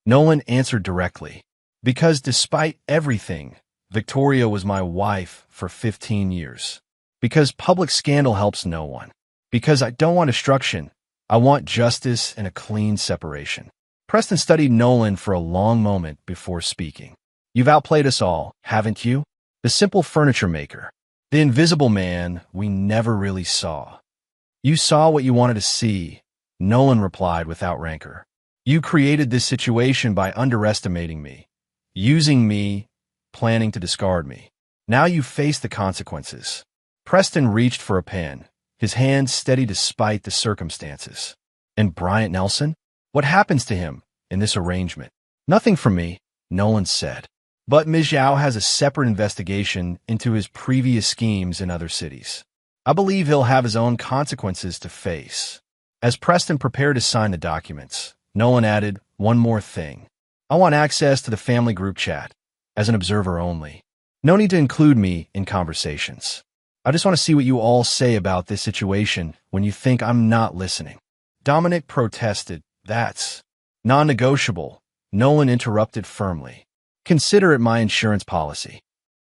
A: Nolan answered directly. Because despite everything, Victoria was my wife for 15 years. Because public scandal helps no one. Because I don't want destruction. I want justice and a clean separation. Preston studied Nolan for a long moment before speaking. You've outplayed us all, haven't you? The simple furniture maker. The invisible man we never really saw. You saw what you wanted to see, Nolan replied without rancor. You created this situation by underestimating me, using me, planning to discard me. Now you face the consequences. Preston reached for a pen, his hand steady despite the circumstances. And Bryant Nelson? What happens to him in this arrangement? Nothing from me, Nolan said. But Ms. Zhao has a separate investigation into his previous schemes in other cities. I believe he'll have his own consequences to face. As Preston prepared to sign the documents, Nolan added, one more thing. I want access to the family group chat, as an observer only. No need to include me in conversations. I just want to see what you all say about this situation when you think I'm not listening. Dominic protested. That's non-negotiable. Nolan interrupted firmly. Consider it my insurance policy.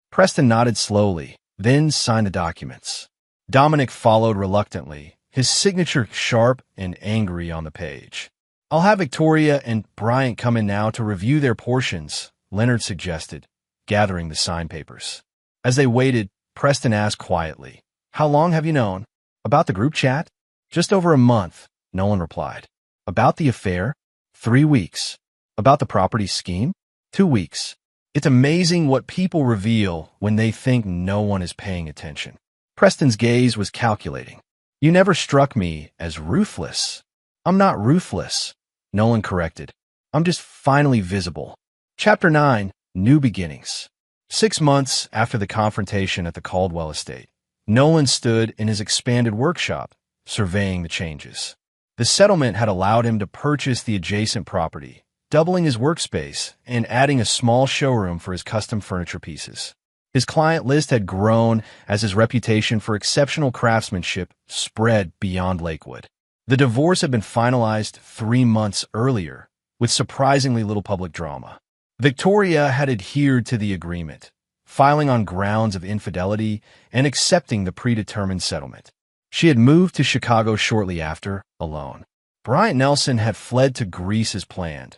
A: Preston nodded slowly, then signed the documents. Dominic followed reluctantly, his signature sharp and angry on the page. I'll have Victoria and Bryant come in now to review their portions, Leonard suggested, gathering the sign papers. As they waited, Preston asked quietly, How long have you known? About the group chat? Just over a month, Nolan replied. About the affair? 3 weeks. About the property scheme? 2 weeks. It's amazing what people reveal when they think no one is paying attention. Preston's gaze was calculating. You never struck me as ruthless. I'm not ruthless, Nolan corrected. I'm just finally visible. Chapter 9, New Beginnings. 6 months after the confrontation at the Caldwell estate, Nolan stood in his expanded workshop, surveying the changes. The settlement had allowed him to purchase the adjacent property, doubling his workspace and adding a small showroom for his custom furniture pieces. His client list had grown as his reputation for exceptional craftsmanship spread beyond Lakewood. The divorce had been finalized 3 months earlier, with surprisingly little public drama. Victoria had adhered to the agreement, filing on grounds of infidelity and accepting the predetermined settlement. She had moved to Chicago shortly after, alone. Bryant Nelson had fled to Greece as planned,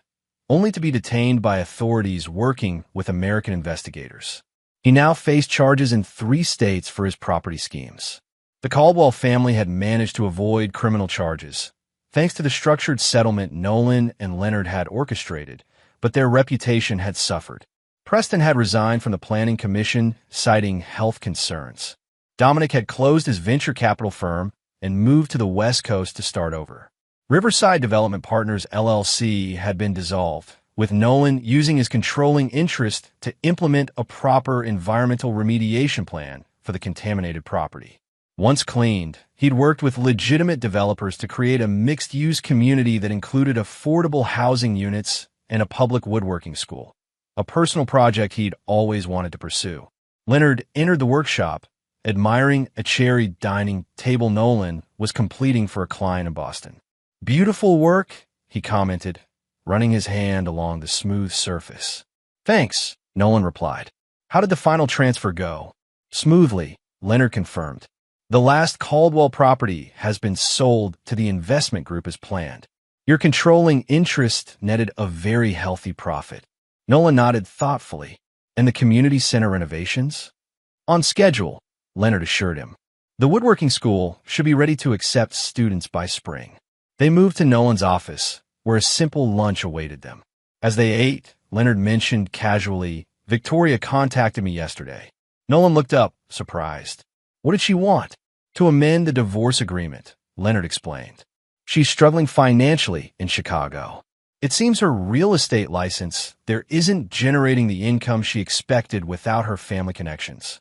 A: only to be detained by authorities working with American investigators. He now faced charges in 3 states for his property schemes. The Caldwell family had managed to avoid criminal charges, thanks to the structured settlement Nolan and Leonard had orchestrated, but their reputation had suffered. Preston had resigned from the Planning Commission, citing health concerns. Dominic had closed his venture capital firm and moved to the West Coast to start over. Riverside Development Partners LLC had been dissolved, with Nolan using his controlling interest to implement a proper environmental remediation plan for the contaminated property. Once cleaned, he'd worked with legitimate developers to create a mixed-use community that included affordable housing units and a public woodworking school, a personal project he'd always wanted to pursue. Leonard entered the workshop, admiring a cherry dining table Nolan was completing for a client in Boston. Beautiful work, he commented, running his hand along the smooth surface. Thanks, Nolan replied. How did the final transfer go? Smoothly, Leonard confirmed. The last Caldwell property has been sold to the investment group as planned. Your controlling interest netted a very healthy profit. Nolan nodded thoughtfully. And the community center renovations? On schedule, Leonard assured him. The woodworking school should be ready to accept students by spring. They moved to Nolan's office, where a simple lunch awaited them. As they ate, Leonard mentioned casually, Victoria contacted me yesterday. Nolan looked up, surprised. What did she want? To amend the divorce agreement, Leonard explained. She's struggling financially in Chicago. It seems her real estate license there isn't generating the income she expected without her family connections.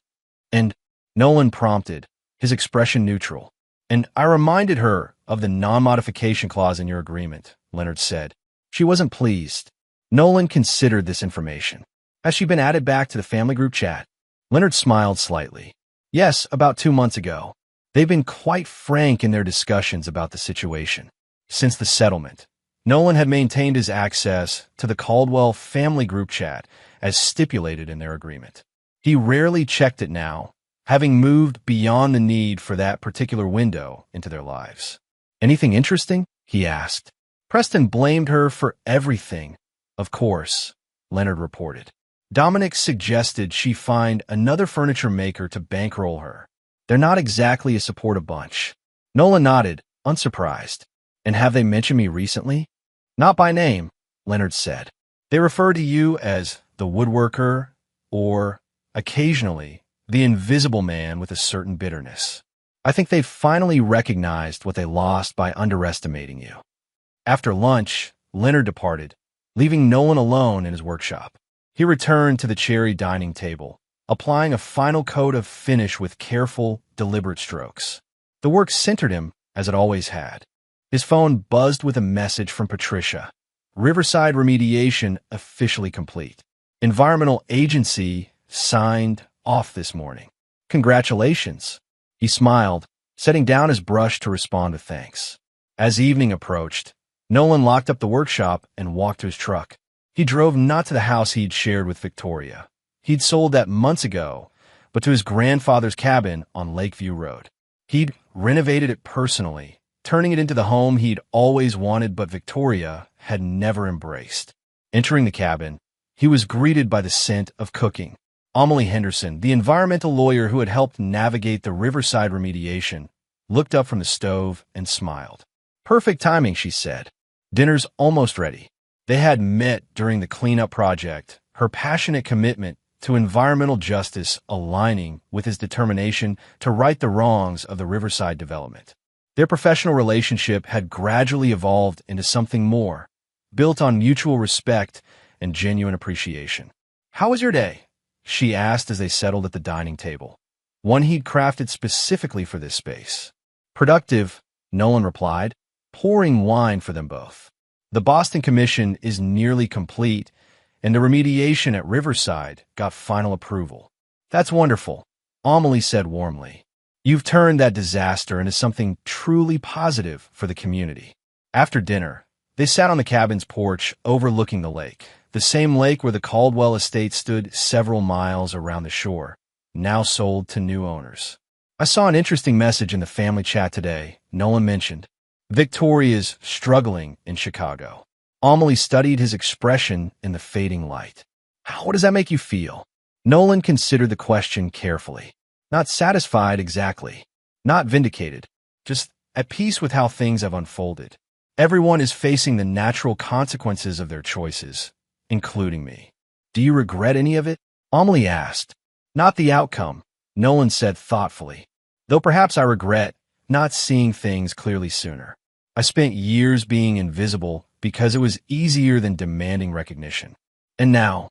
A: And Nolan prompted, his expression neutral. And I reminded her of the non-modification clause in your agreement, Leonard said. She wasn't pleased. Nolan considered this information. Has she been added back to the family group chat? Leonard smiled slightly. Yes, about 2 months ago. They've been quite frank in their discussions about the situation. Since the settlement, Nolan had maintained his access to the Caldwell family group chat as stipulated in their agreement. He rarely checked it now, having moved beyond the need for that particular window into their lives. Anything interesting? He asked. Preston blamed her for everything. Of course, Leonard reported. Dominic suggested she find another furniture maker to bankroll her. They're not exactly a supportive bunch. Nolan nodded, unsurprised. And have they mentioned me recently? Not by name, Leonard said. They refer to you as the woodworker or, occasionally, the invisible man with a certain bitterness. I think they've finally recognized what they lost by underestimating you. After lunch, Leonard departed, leaving Nolan alone in his workshop. He returned to the cherry dining table, applying a final coat of finish with careful, deliberate strokes. The work centered him, as it always had. His phone buzzed with a message from Patricia. Riverside remediation officially complete. Environmental agency signed off this morning. Congratulations. He smiled, setting down his brush to respond with thanks. As evening approached, Nolan locked up the workshop and walked to his truck. He drove not to the house he'd shared with Victoria. He'd sold that months ago, but to his grandfather's cabin on Lakeview Road. He'd renovated it personally, turning it into the home he'd always wanted but Victoria had never embraced. Entering the cabin, he was greeted by the scent of cooking. Amelie Henderson, the environmental lawyer who had helped navigate the Riverside remediation, looked up from the stove and smiled. "Perfect timing," she said. "Dinner's almost ready." They had met during the cleanup project, her passionate commitment to environmental justice aligning with his determination to right the wrongs of the Riverside development. Their professional relationship had gradually evolved into something more, built on mutual respect and genuine appreciation. "How was your day?" she asked as they settled at the dining table, one he'd crafted specifically for this space. "Productive," Nolan replied, pouring wine for them both. "The Boston Commission is nearly complete, and the remediation at Riverside got final approval." "That's wonderful," Amelie said warmly. "You've turned that disaster into something truly positive for the community." After dinner, they sat on the cabin's porch overlooking the lake, the same lake where the Caldwell estate stood several miles around the shore, now sold to new owners. "I saw an interesting message in the family chat today," Nolan mentioned. "Victoria's struggling in Chicago." Amelie studied his expression in the fading light. "How does that make you feel?" Nolan considered the question carefully. Not satisfied exactly. Not vindicated. Just at peace with how things have unfolded. "Everyone is facing the natural consequences of their choices, including me." "Do you regret any of it?" Amelie asked. "Not the outcome," Nolan said thoughtfully. "Though perhaps I regret not seeing things clearly sooner. I spent years being invisible because it was easier than demanding recognition. And now,"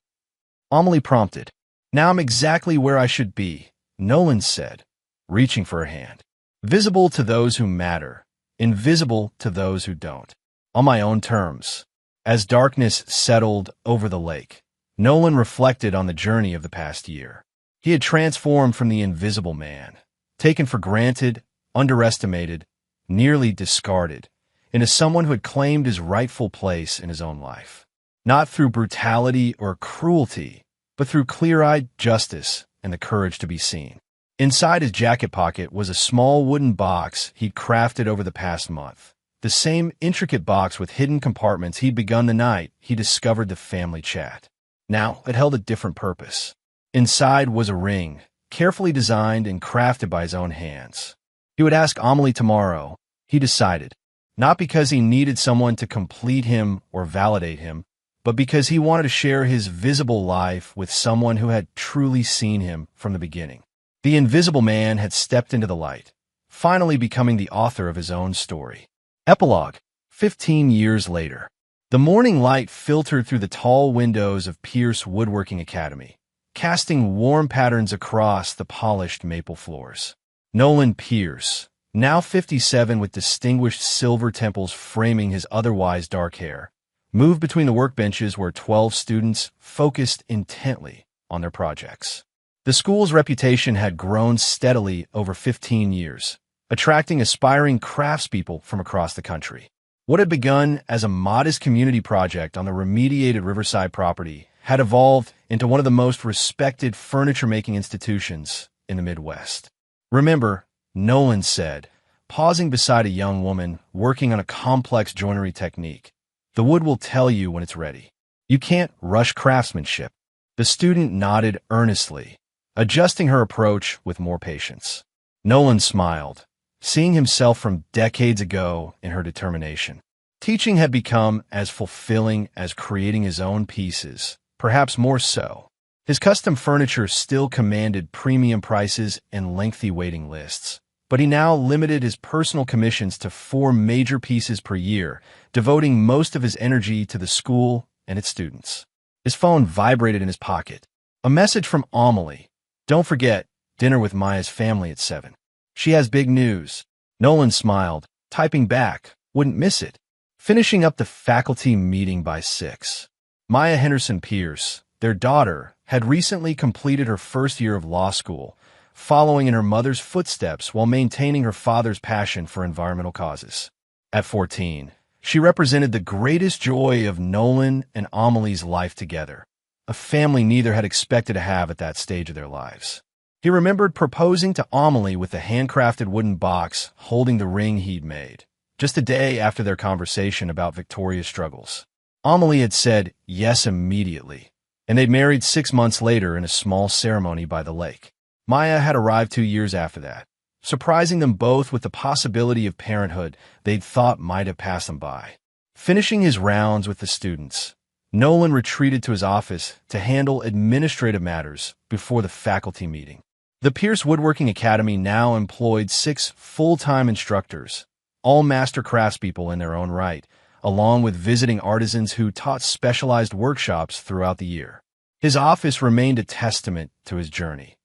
A: Amelie prompted. "Now I'm exactly where I should be," Nolan said, reaching for her hand. "Visible to those who matter, invisible to those who don't. On my own terms." As darkness settled over the lake, Nolan reflected on the journey of the past year. He had transformed from the invisible man, taken for granted, underestimated, nearly discarded, into someone who had claimed his rightful place in his own life. Not through brutality or cruelty, but through clear-eyed justice and the courage to be seen. Inside his jacket pocket was a small wooden box he'd crafted over the past month. The same intricate box with hidden compartments he'd begun the night he discovered the family chat. Now it held a different purpose. Inside was a ring, carefully designed and crafted by his own hands. He would ask Amelie tomorrow, he decided, not because he needed someone to complete him or validate him, but because he wanted to share his visible life with someone who had truly seen him from the beginning. The invisible man had stepped into the light, finally becoming the author of his own story. Epilogue, 15 years later. The morning light filtered through the tall windows of Pierce Woodworking Academy, casting warm patterns across the polished maple floors. Nolan Pierce, now 57 with distinguished silver temples framing his otherwise dark hair, moved between the workbenches where 12 students focused intently on their projects. The school's reputation had grown steadily over 15 years, attracting aspiring craftspeople from across the country. What had begun as a modest community project on the remediated Riverside property had evolved into one of the most respected furniture-making institutions in the Midwest. "Remember," Nolan said, pausing beside a young woman working on a complex joinery technique, "the wood will tell you when it's ready. You can't rush craftsmanship." The student nodded earnestly, adjusting her approach with more patience. Nolan smiled, seeing himself from decades ago in her determination. Teaching had become as fulfilling as creating his own pieces, perhaps more so. His custom furniture still commanded premium prices and lengthy waiting lists, but he now limited his personal commissions to 4 major pieces per year, devoting most of his energy to the school and its students. His phone vibrated in his pocket. A message from Amelie. "Don't forget, dinner with Maya's family at 7. She has big news." Nolan smiled, typing back, "Wouldn't miss it." Finishing up the faculty meeting by 6. Maya Henderson Pierce, their daughter, had recently completed her first year of law school, following in her mother's footsteps while maintaining her father's passion for environmental causes. At 14, she represented the greatest joy of Nolan and Amelie's life together, a family neither had expected to have at that stage of their lives. He remembered proposing to Amelie with the handcrafted wooden box holding the ring he'd made, just a day after their conversation about Victoria's struggles. Amelie had said yes immediately, and they'd married 6 months later in a small ceremony by the lake. Maya had arrived 2 years after that, surprising them both with the possibility of parenthood they'd thought might have passed them by. Finishing his rounds with the students, Nolan retreated to his office to handle administrative matters before the faculty meeting. The Pierce Woodworking Academy now employed 6 full-time instructors, all master craftspeople in their own right, along with visiting artisans who taught specialized workshops throughout the year. His office remained a testament to his journey.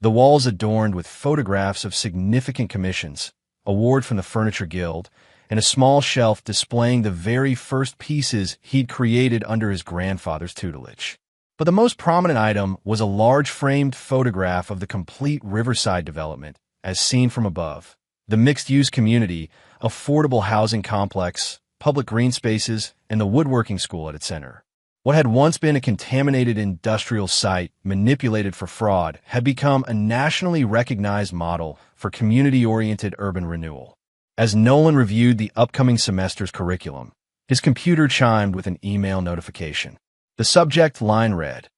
A: The walls adorned with photographs of significant commissions, award from the Furniture Guild, and a small shelf displaying the very first pieces he'd created under his grandfather's tutelage. But the most prominent item was a large framed photograph of the complete Riverside development, as seen from above. The mixed-use community, affordable housing complex, public green spaces, and the woodworking school at its center. What had once been a contaminated industrial site manipulated for fraud had become a nationally recognized model for community-oriented urban renewal. As Nolan reviewed the upcoming semester's curriculum, his computer chimed with an email notification. The subject line read,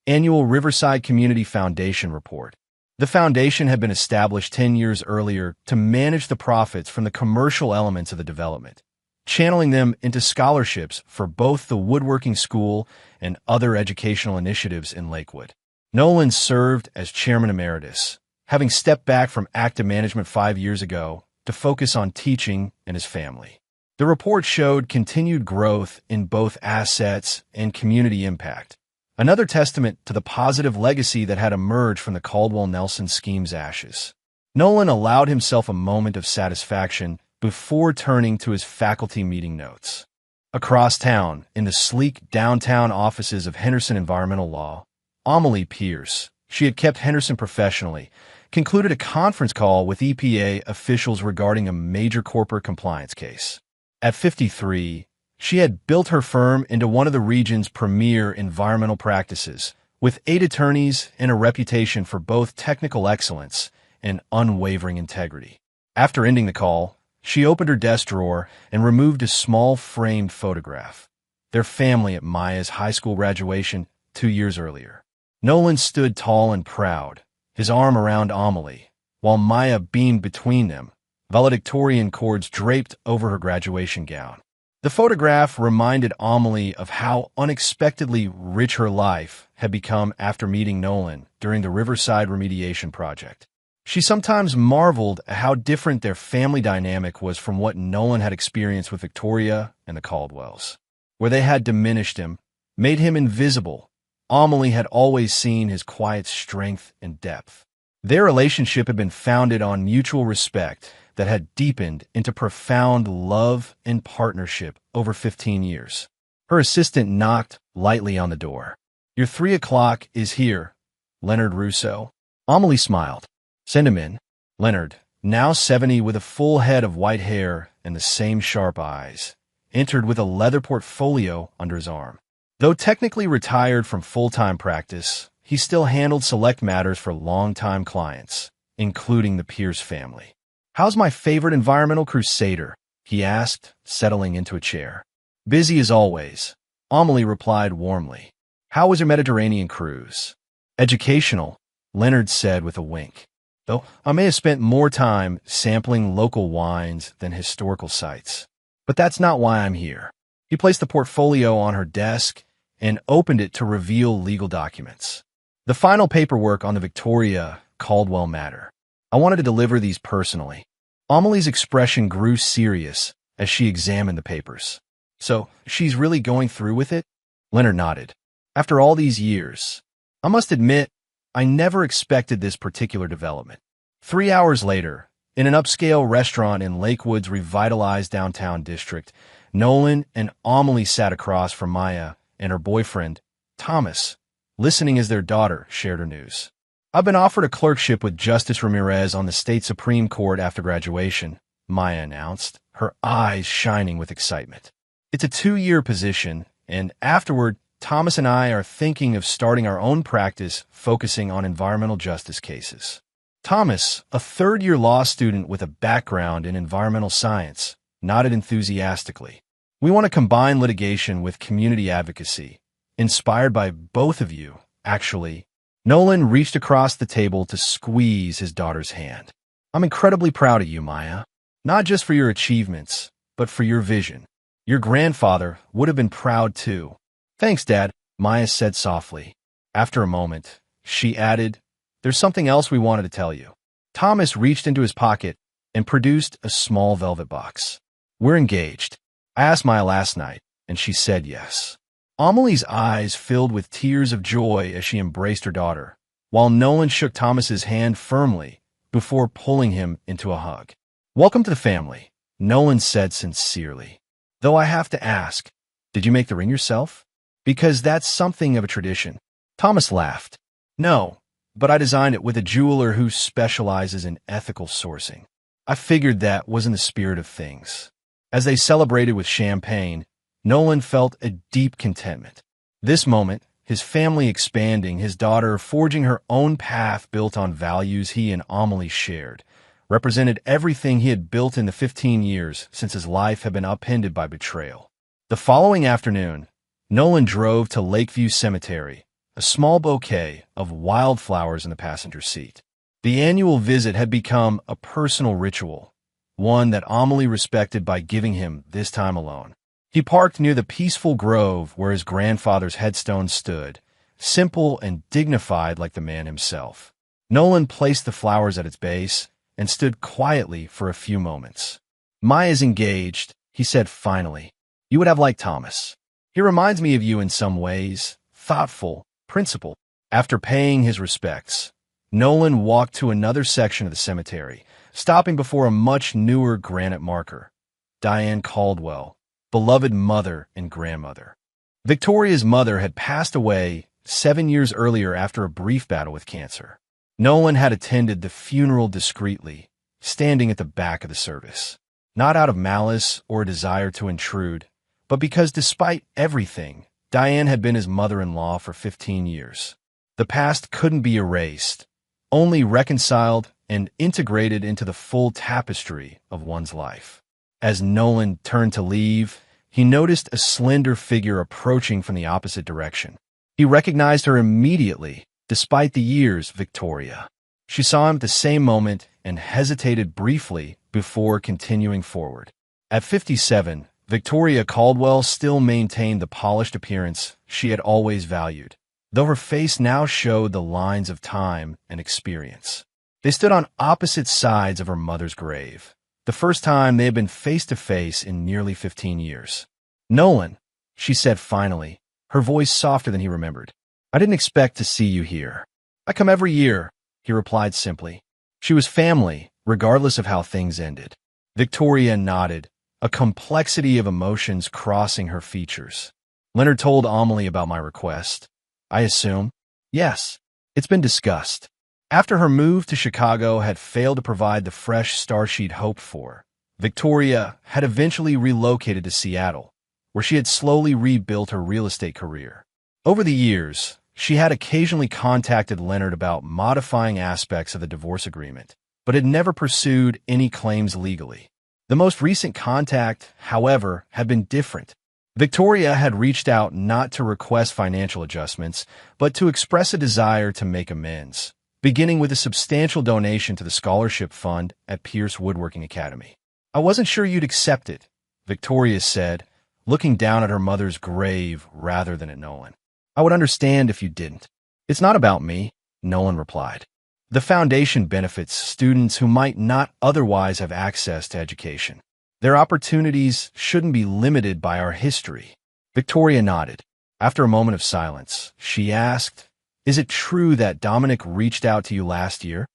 A: Annual Riverside Community Foundation Report. The foundation had been established 10 years earlier to manage the profits from the commercial elements of the development, channeling them into scholarships for both the woodworking school and other educational initiatives in Lakewood. Nolan served as chairman emeritus, having stepped back from active management 5 years ago to focus on teaching and his family. The report showed continued growth in both assets and community impact, another testament to the positive legacy that had emerged from the Caldwell-Nelson scheme's ashes. Nolan allowed himself a moment of satisfaction before turning to his faculty meeting notes. Across town, in the sleek downtown offices of Henderson Environmental Law, Amelie Pierce, she had kept Henderson professionally, concluded a conference call with EPA officials regarding a major corporate compliance case. At 53, she had built her firm into one of the region's premier environmental practices, with 8 attorneys and a reputation for both technical excellence and unwavering integrity. After ending the call, she opened her desk drawer and removed a small framed photograph, their family at Maya's high school graduation 2 years earlier. Nolan stood tall and proud, his arm around Amelie, while Maya beamed between them, valedictorian cords draped over her graduation gown. The photograph reminded Amelie of how unexpectedly rich her life had become after meeting Nolan during the Riverside remediation project. She sometimes marveled at how different their family dynamic was from what Nolan had experienced with Victoria and the Caldwells. Where they had diminished him, made him invisible, Amelie had always seen his quiet strength and depth. Their relationship had been founded on mutual respect that had deepened into profound love and partnership over 15 years. Her assistant knocked lightly on the door. Your 3 o'clock is here, Leonard Russo. Amelie smiled. Send him in. Leonard, now 70 with a full head of white hair and the same sharp eyes, entered with a leather portfolio under his arm. Though technically retired from full-time practice, he still handled select matters for long-time clients, including the Pierce family. How's my favorite environmental crusader? He asked, settling into a chair. Busy as always, Amelie replied warmly. How was your Mediterranean cruise? Educational, Leonard said with a wink. Though I may have spent more time sampling local wines than historical sites. But that's not why I'm here. He placed the portfolio on her desk and opened it to reveal legal documents. The final paperwork on the Victoria Caldwell matter. I wanted to deliver these personally. Amelie's expression grew serious as she examined the papers. So, she's really going through with it? Leonard nodded. After all these years, I must admit, I never expected this particular development. 3 hours later, in an upscale restaurant in Lakewood's revitalized downtown district, Nolan and Amelie sat across from Maya and her boyfriend, Thomas, listening as their daughter shared her news. I've been offered a clerkship with Justice Ramirez on the state Supreme Court after graduation, Maya announced, her eyes shining with excitement. It's a 2-year position, and afterward, Thomas and I are thinking of starting our own practice focusing on environmental justice cases. Thomas, a third-year law student with a background in environmental science, nodded enthusiastically. We want to combine litigation with community advocacy, inspired by both of you, actually. Nolan reached across the table to squeeze his daughter's hand. I'm incredibly proud of you, Maya. Not just for your achievements, but for your vision. Your grandfather would have been proud too. Thanks, Dad, Maya said softly. After a moment, she added, there's something else we wanted to tell you. Thomas reached into his pocket and produced a small velvet box. We're engaged. I asked Maya last night, and she said yes. Amelie's eyes filled with tears of joy as she embraced her daughter, while Nolan shook Thomas's hand firmly before pulling him into a hug. Welcome to the family, Nolan said sincerely. Though I have to ask, did you make the ring yourself? Because that's something of a tradition. Thomas laughed. No, but I designed it with a jeweler who specializes in ethical sourcing. I figured that was in the spirit of things. As they celebrated with champagne, Nolan felt a deep contentment. This moment, his family expanding, his daughter forging her own path built on values he and Amelie shared, represented everything he had built in the 15 years since his life had been upended by betrayal. The following afternoon, Nolan drove to Lakeview Cemetery, a small bouquet of wildflowers in the passenger seat. The annual visit had become a personal ritual, one that Amelie respected by giving him this time alone. He parked near the peaceful grove where his grandfather's headstone stood, simple and dignified like the man himself. Nolan placed the flowers at its base and stood quietly for a few moments. Maya's engaged, he said finally. You would have liked Thomas. He reminds me of you in some ways, thoughtful, principled. After paying his respects, Nolan walked to another section of the cemetery, stopping before a much newer granite marker. Diane Caldwell, beloved mother and grandmother. Victoria's mother had passed away 7 years earlier after a brief battle with cancer. Nolan had attended the funeral discreetly, standing at the back of the service. Not out of malice or a desire to intrude, but because despite everything, Diane had been his mother-in-law for 15 years. The past couldn't be erased, only reconciled and integrated into the full tapestry of one's life. As Nolan turned to leave, he noticed a slender figure approaching from the opposite direction. He recognized her immediately, despite the years, Victoria. She saw him at the same moment and hesitated briefly before continuing forward. At 57, Victoria Caldwell still maintained the polished appearance she had always valued, though her face now showed the lines of time and experience. They stood on opposite sides of her mother's grave, the first time they had been face-to-face in nearly 15 years. Nolan, she said finally, her voice softer than he remembered. I didn't expect to see you here. I come every year, he replied simply. She was family, regardless of how things ended. Victoria nodded, a complexity of emotions crossing her features. Leonard told Amelie about my request. I assume? Yes, it's been discussed. After her move to Chicago had failed to provide the fresh start she'd hoped for, Victoria had eventually relocated to Seattle, where she had slowly rebuilt her real estate career. Over the years, she had occasionally contacted Leonard about modifying aspects of the divorce agreement, but had never pursued any claims legally. The most recent contact, however, had been different. Victoria had reached out not to request financial adjustments, but to express a desire to make amends, beginning with a substantial donation to the scholarship fund at Pierce Woodworking Academy. I wasn't sure you'd accept it, Victoria said, looking down at her mother's grave rather than at Nolan. I would understand if you didn't. It's not about me, Nolan replied. The foundation benefits students who might not otherwise have access to education. Their opportunities shouldn't be limited by our history. Victoria nodded. After a moment of silence, she asked, Is it true that Dominic reached out to you last year?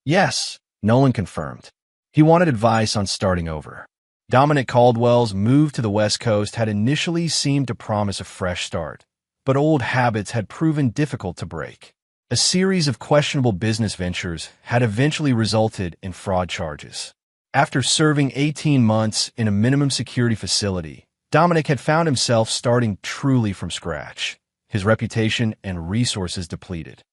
A: Yes, Nolan confirmed. He wanted advice on starting over. Dominic Caldwell's move to the West Coast had initially seemed to promise a fresh start, but old habits had proven difficult to break. A series of questionable business ventures had eventually resulted in fraud charges. After serving 18 months in a minimum security facility, Dominic had found himself starting truly from scratch, his reputation and resources depleted.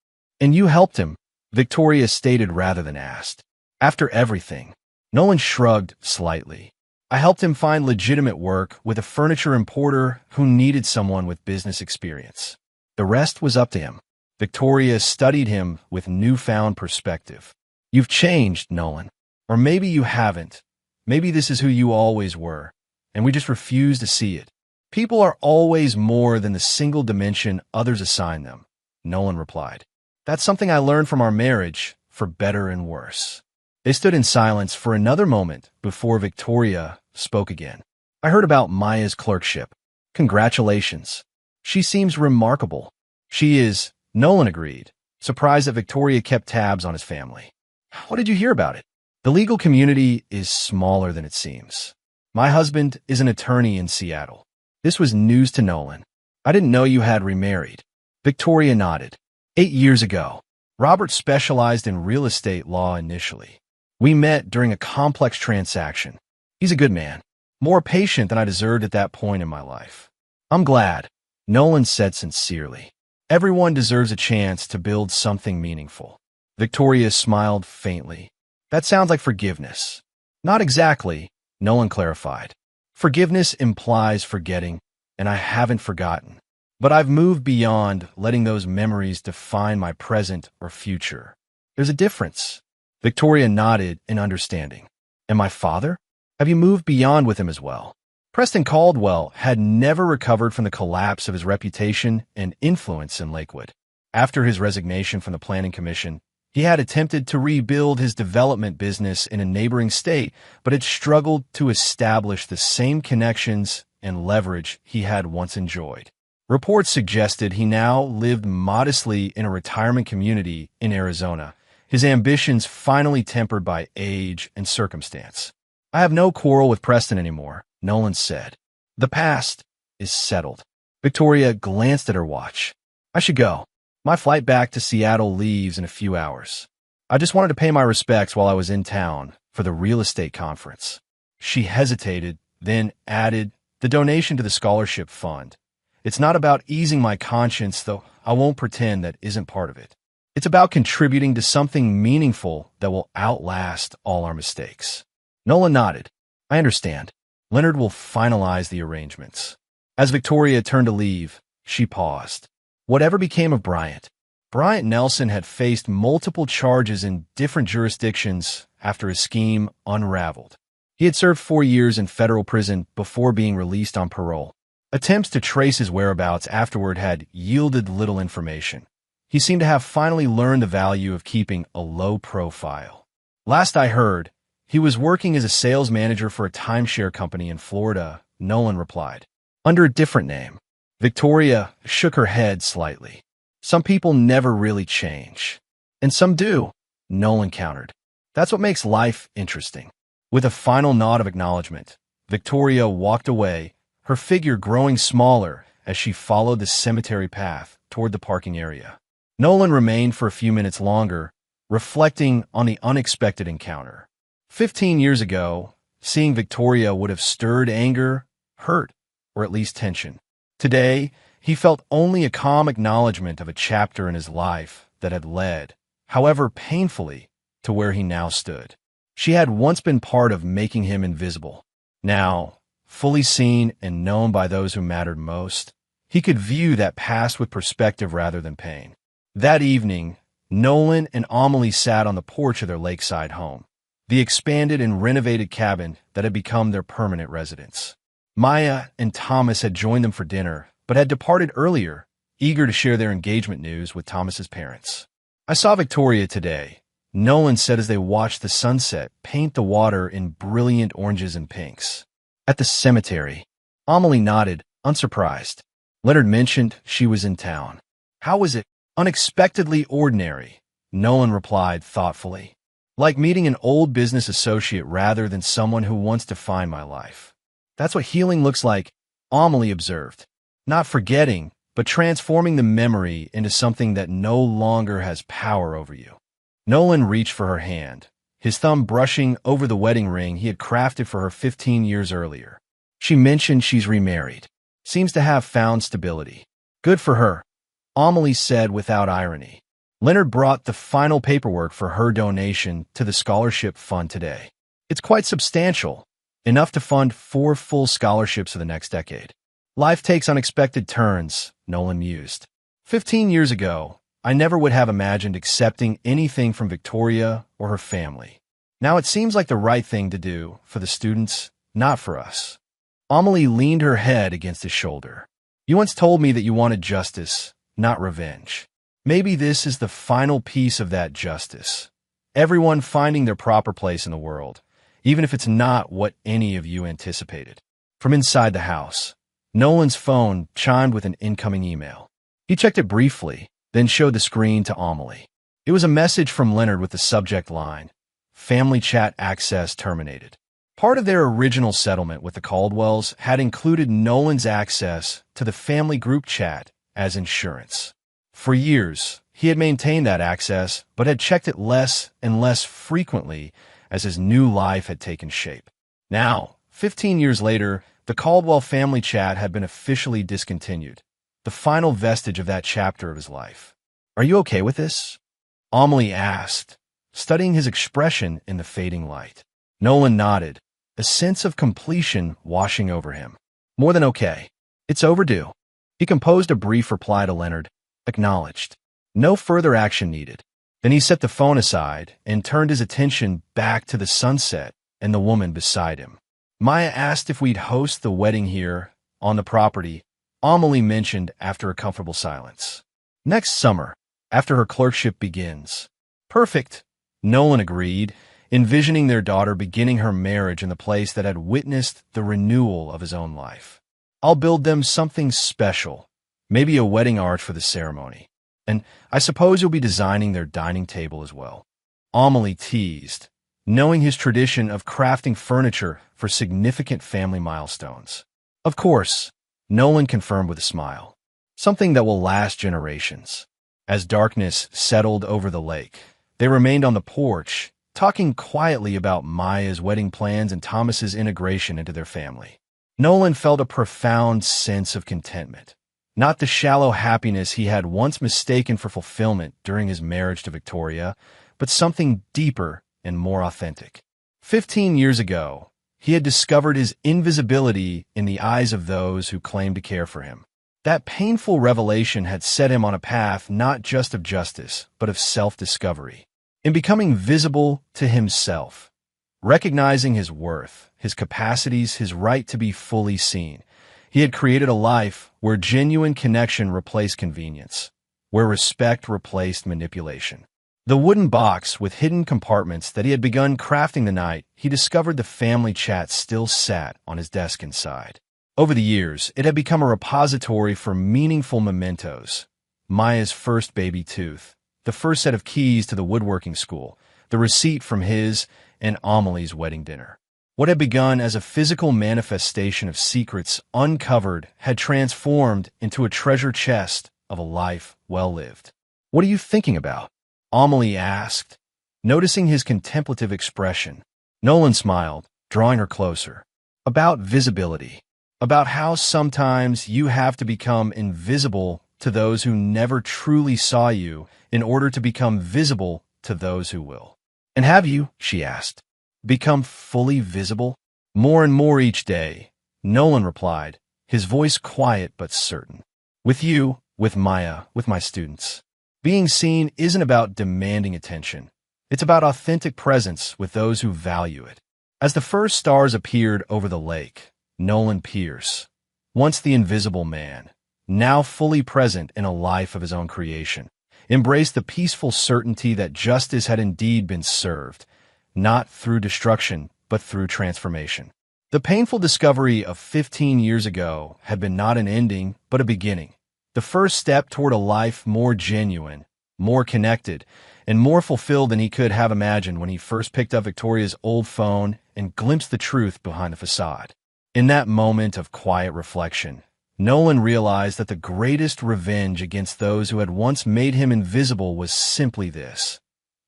A: "And you helped him," Victoria stated rather than asked. "After everything." Nolan shrugged slightly. "I helped him find legitimate work with a furniture importer who needed someone with business experience. The rest was up to him." Victoria studied him with newfound perspective. "You've changed, Nolan. Or maybe you haven't. Maybe this is who you always were, and we just refuse to see it. People are always more than the single dimension others assign them," Nolan replied. "That's something I learned from our marriage, for better and worse." They stood in silence for another moment before Victoria spoke again. "I heard about Maya's clerkship. Congratulations. She seems remarkable." "She is," Nolan agreed, surprised that Victoria kept tabs on his family. "What did you hear about it?" "The legal community is smaller than it seems. My husband is an attorney in Seattle." This was news to Nolan. "I didn't know you had remarried." Victoria nodded. 8 years ago. Robert specialized in real estate law initially. We met during a complex transaction. He's a good man, more patient than I deserved at that point in my life." "I'm glad," Nolan said sincerely. "Everyone deserves a chance to build something meaningful." Victoria smiled faintly. "That sounds like forgiveness." "Not exactly," Nolan clarified. "Forgiveness implies forgetting, and I haven't forgotten. But I've moved beyond letting those memories define my present or future. There's a difference." Victoria nodded in understanding. "And my father? Have you moved beyond with him as well?" Preston Caldwell had never recovered from the collapse of his reputation and influence in Lakewood. After his resignation from the Planning Commission, he had attempted to rebuild his development business in a neighboring state, but had struggled to establish the same connections and leverage he had once enjoyed. Reports suggested he now lived modestly in a retirement community in Arizona, his ambitions finally tempered by age and circumstance. "I have no quarrel with Preston anymore," Nolan said. "The past is settled." Victoria glanced at her watch. "I should go. My flight back to Seattle leaves in a few hours. I just wanted to pay my respects while I was in town for the real estate conference." She hesitated, then added, "The donation to the scholarship fund. It's not about easing my conscience, though I won't pretend that isn't part of it. It's about contributing to something meaningful that will outlast all our mistakes." Nolan nodded. "I understand. Leonard will finalize the arrangements." As Victoria turned to leave, she paused. Whatever became of Bryant? Bryant Nelson had faced multiple charges in different jurisdictions after his scheme unraveled. He had served 4 years in federal prison before being released on parole. Attempts to trace his whereabouts afterward had yielded little information. He seemed to have finally learned the value of keeping a low profile. "Last I heard, he was working as a sales manager for a timeshare company in Florida," Nolan replied. "Under a different name." Victoria shook her head slightly. "Some people never really change." "And some do," Nolan countered. "That's what makes life interesting." With a final nod of acknowledgement, Victoria walked away, her figure growing smaller as she followed the cemetery path toward the parking area. Nolan remained for a few minutes longer, reflecting on the unexpected encounter. 15 years ago, seeing Victoria would have stirred anger, hurt, or at least tension. Today, he felt only a calm acknowledgement of a chapter in his life that had led, however painfully, to where he now stood. She had once been part of making him invisible. Now, fully seen and known by those who mattered most, he could view that past with perspective rather than pain. That evening, Nolan and Amelie sat on the porch of their lakeside home, the expanded and renovated cabin that had become their permanent residence. Maya and Thomas had joined them for dinner, but had departed earlier, eager to share their engagement news with Thomas's parents. "I saw Victoria today," Nolan said as they watched the sunset paint the water in brilliant oranges and pinks. "At the cemetery." Amelie nodded, unsurprised. Leonard mentioned she was in town. "How was it?" "Unexpectedly ordinary," Nolan replied thoughtfully. "Like meeting an old business associate rather than someone who wants to find my life." "That's what healing looks like," Amelie observed. "Not forgetting, but transforming the memory into something that no longer has power over you. Nolan reached for her hand, his thumb brushing over the wedding ring he had crafted for her 15 years earlier. She mentioned she's remarried. Seems to have found stability. Good for her, Amelie said without irony. Leonard brought the final paperwork for her donation to the scholarship fund today. It's quite substantial, enough to fund 4 full scholarships for the next decade. Life takes unexpected turns, Nolan mused. 15 years ago, I never would have imagined accepting anything from Victoria or her family. Now it seems like the right thing to do for the students, not for us. Amelie leaned her head against his shoulder. You once told me that you wanted justice, not revenge. Maybe this is the final piece of that justice. Everyone finding their proper place in the world, even if it's not what any of you anticipated. From inside the house, Nolan's phone chimed with an incoming email. He checked it briefly, then showed the screen to Amelie. It was a message from Leonard with the subject line, "Family chat access terminated." Part of their original settlement with the Caldwells had included Nolan's access to the family group chat as insurance. For years, he had maintained that access, but had checked it less and less frequently as his new life had taken shape. Now, 15 years later, the Caldwell family chat had been officially discontinued, the final vestige of that chapter of his life. Are you okay with this? Amelie asked, studying his expression in the fading light. Nolan nodded, a sense of completion washing over him. More than okay. It's overdue. He composed a brief reply to Leonard, acknowledged. No further action needed. Then he set the phone aside and turned his attention back to the sunset and the woman beside him. Maya asked if we'd host the wedding here, on the property, Amelie mentioned after a comfortable silence. Next summer, after her clerkship begins. Perfect, Nolan agreed, envisioning their daughter beginning her marriage in the place that had witnessed the renewal of his own life. I'll build them something special, maybe a wedding arch for the ceremony. And I suppose you'll be designing their dining table as well. Amelie teased, knowing his tradition of crafting furniture for significant family milestones. Of course, Nolan confirmed with a smile. Something that will last generations. As darkness settled over the lake, they remained on the porch, talking quietly about Maya's wedding plans and Thomas's integration into their family. Nolan felt a profound sense of contentment. Not the shallow happiness he had once mistaken for fulfillment during his marriage to Victoria, but something deeper and more authentic. 15 years ago, he had discovered his invisibility in the eyes of those who claimed to care for him. That painful revelation had set him on a path not just of justice, but of self-discovery. In becoming visible to himself, recognizing his worth, his capacities, his right to be fully seen, he had created a life where genuine connection replaced convenience, where respect replaced manipulation. The wooden box with hidden compartments that he had begun crafting the night he discovered the family chat still sat on his desk inside. Over the years, it had become a repository for meaningful mementos. Maya's first baby tooth, the first set of keys to the woodworking school, the receipt from his and Amelie's wedding dinner. What had begun as a physical manifestation of secrets uncovered had transformed into a treasure chest of a life well lived. What are you thinking about? Amelie asked, noticing his contemplative expression. Nolan smiled, drawing her closer. About visibility. About how sometimes you have to become invisible to those who never truly saw you in order to become visible to those who will. And have you, she asked, become fully visible? More and more each day, Nolan replied, his voice quiet but certain. With you, with Maya, with my students. Being seen isn't about demanding attention. It's about authentic presence with those who value it. As the first stars appeared over the lake, Nolan Pierce, once the invisible man, now fully present in a life of his own creation, embraced the peaceful certainty that justice had indeed been served, not through destruction, but through transformation. The painful discovery of 15 years ago had been not an ending, but a beginning. The first step toward a life more genuine, more connected, and more fulfilled than he could have imagined when he first picked up Victoria's old phone and glimpsed the truth behind the facade. In that moment of quiet reflection, Nolan realized that the greatest revenge against those who had once made him invisible was simply this: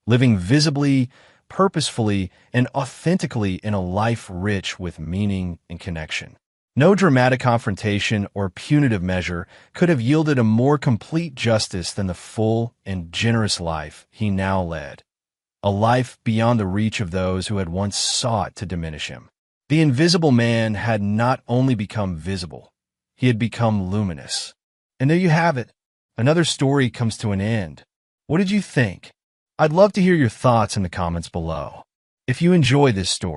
A: living visibly, purposefully, and authentically in a life rich with meaning and connection. No dramatic confrontation or punitive measure could have yielded a more complete justice than the full and generous life he now led, a life beyond the reach of those who had once sought to diminish him. The invisible man had not only become visible, he had become luminous. And there you have it. Another story comes to an end. What did you think? I'd love to hear your thoughts in the comments below. If you enjoy this story,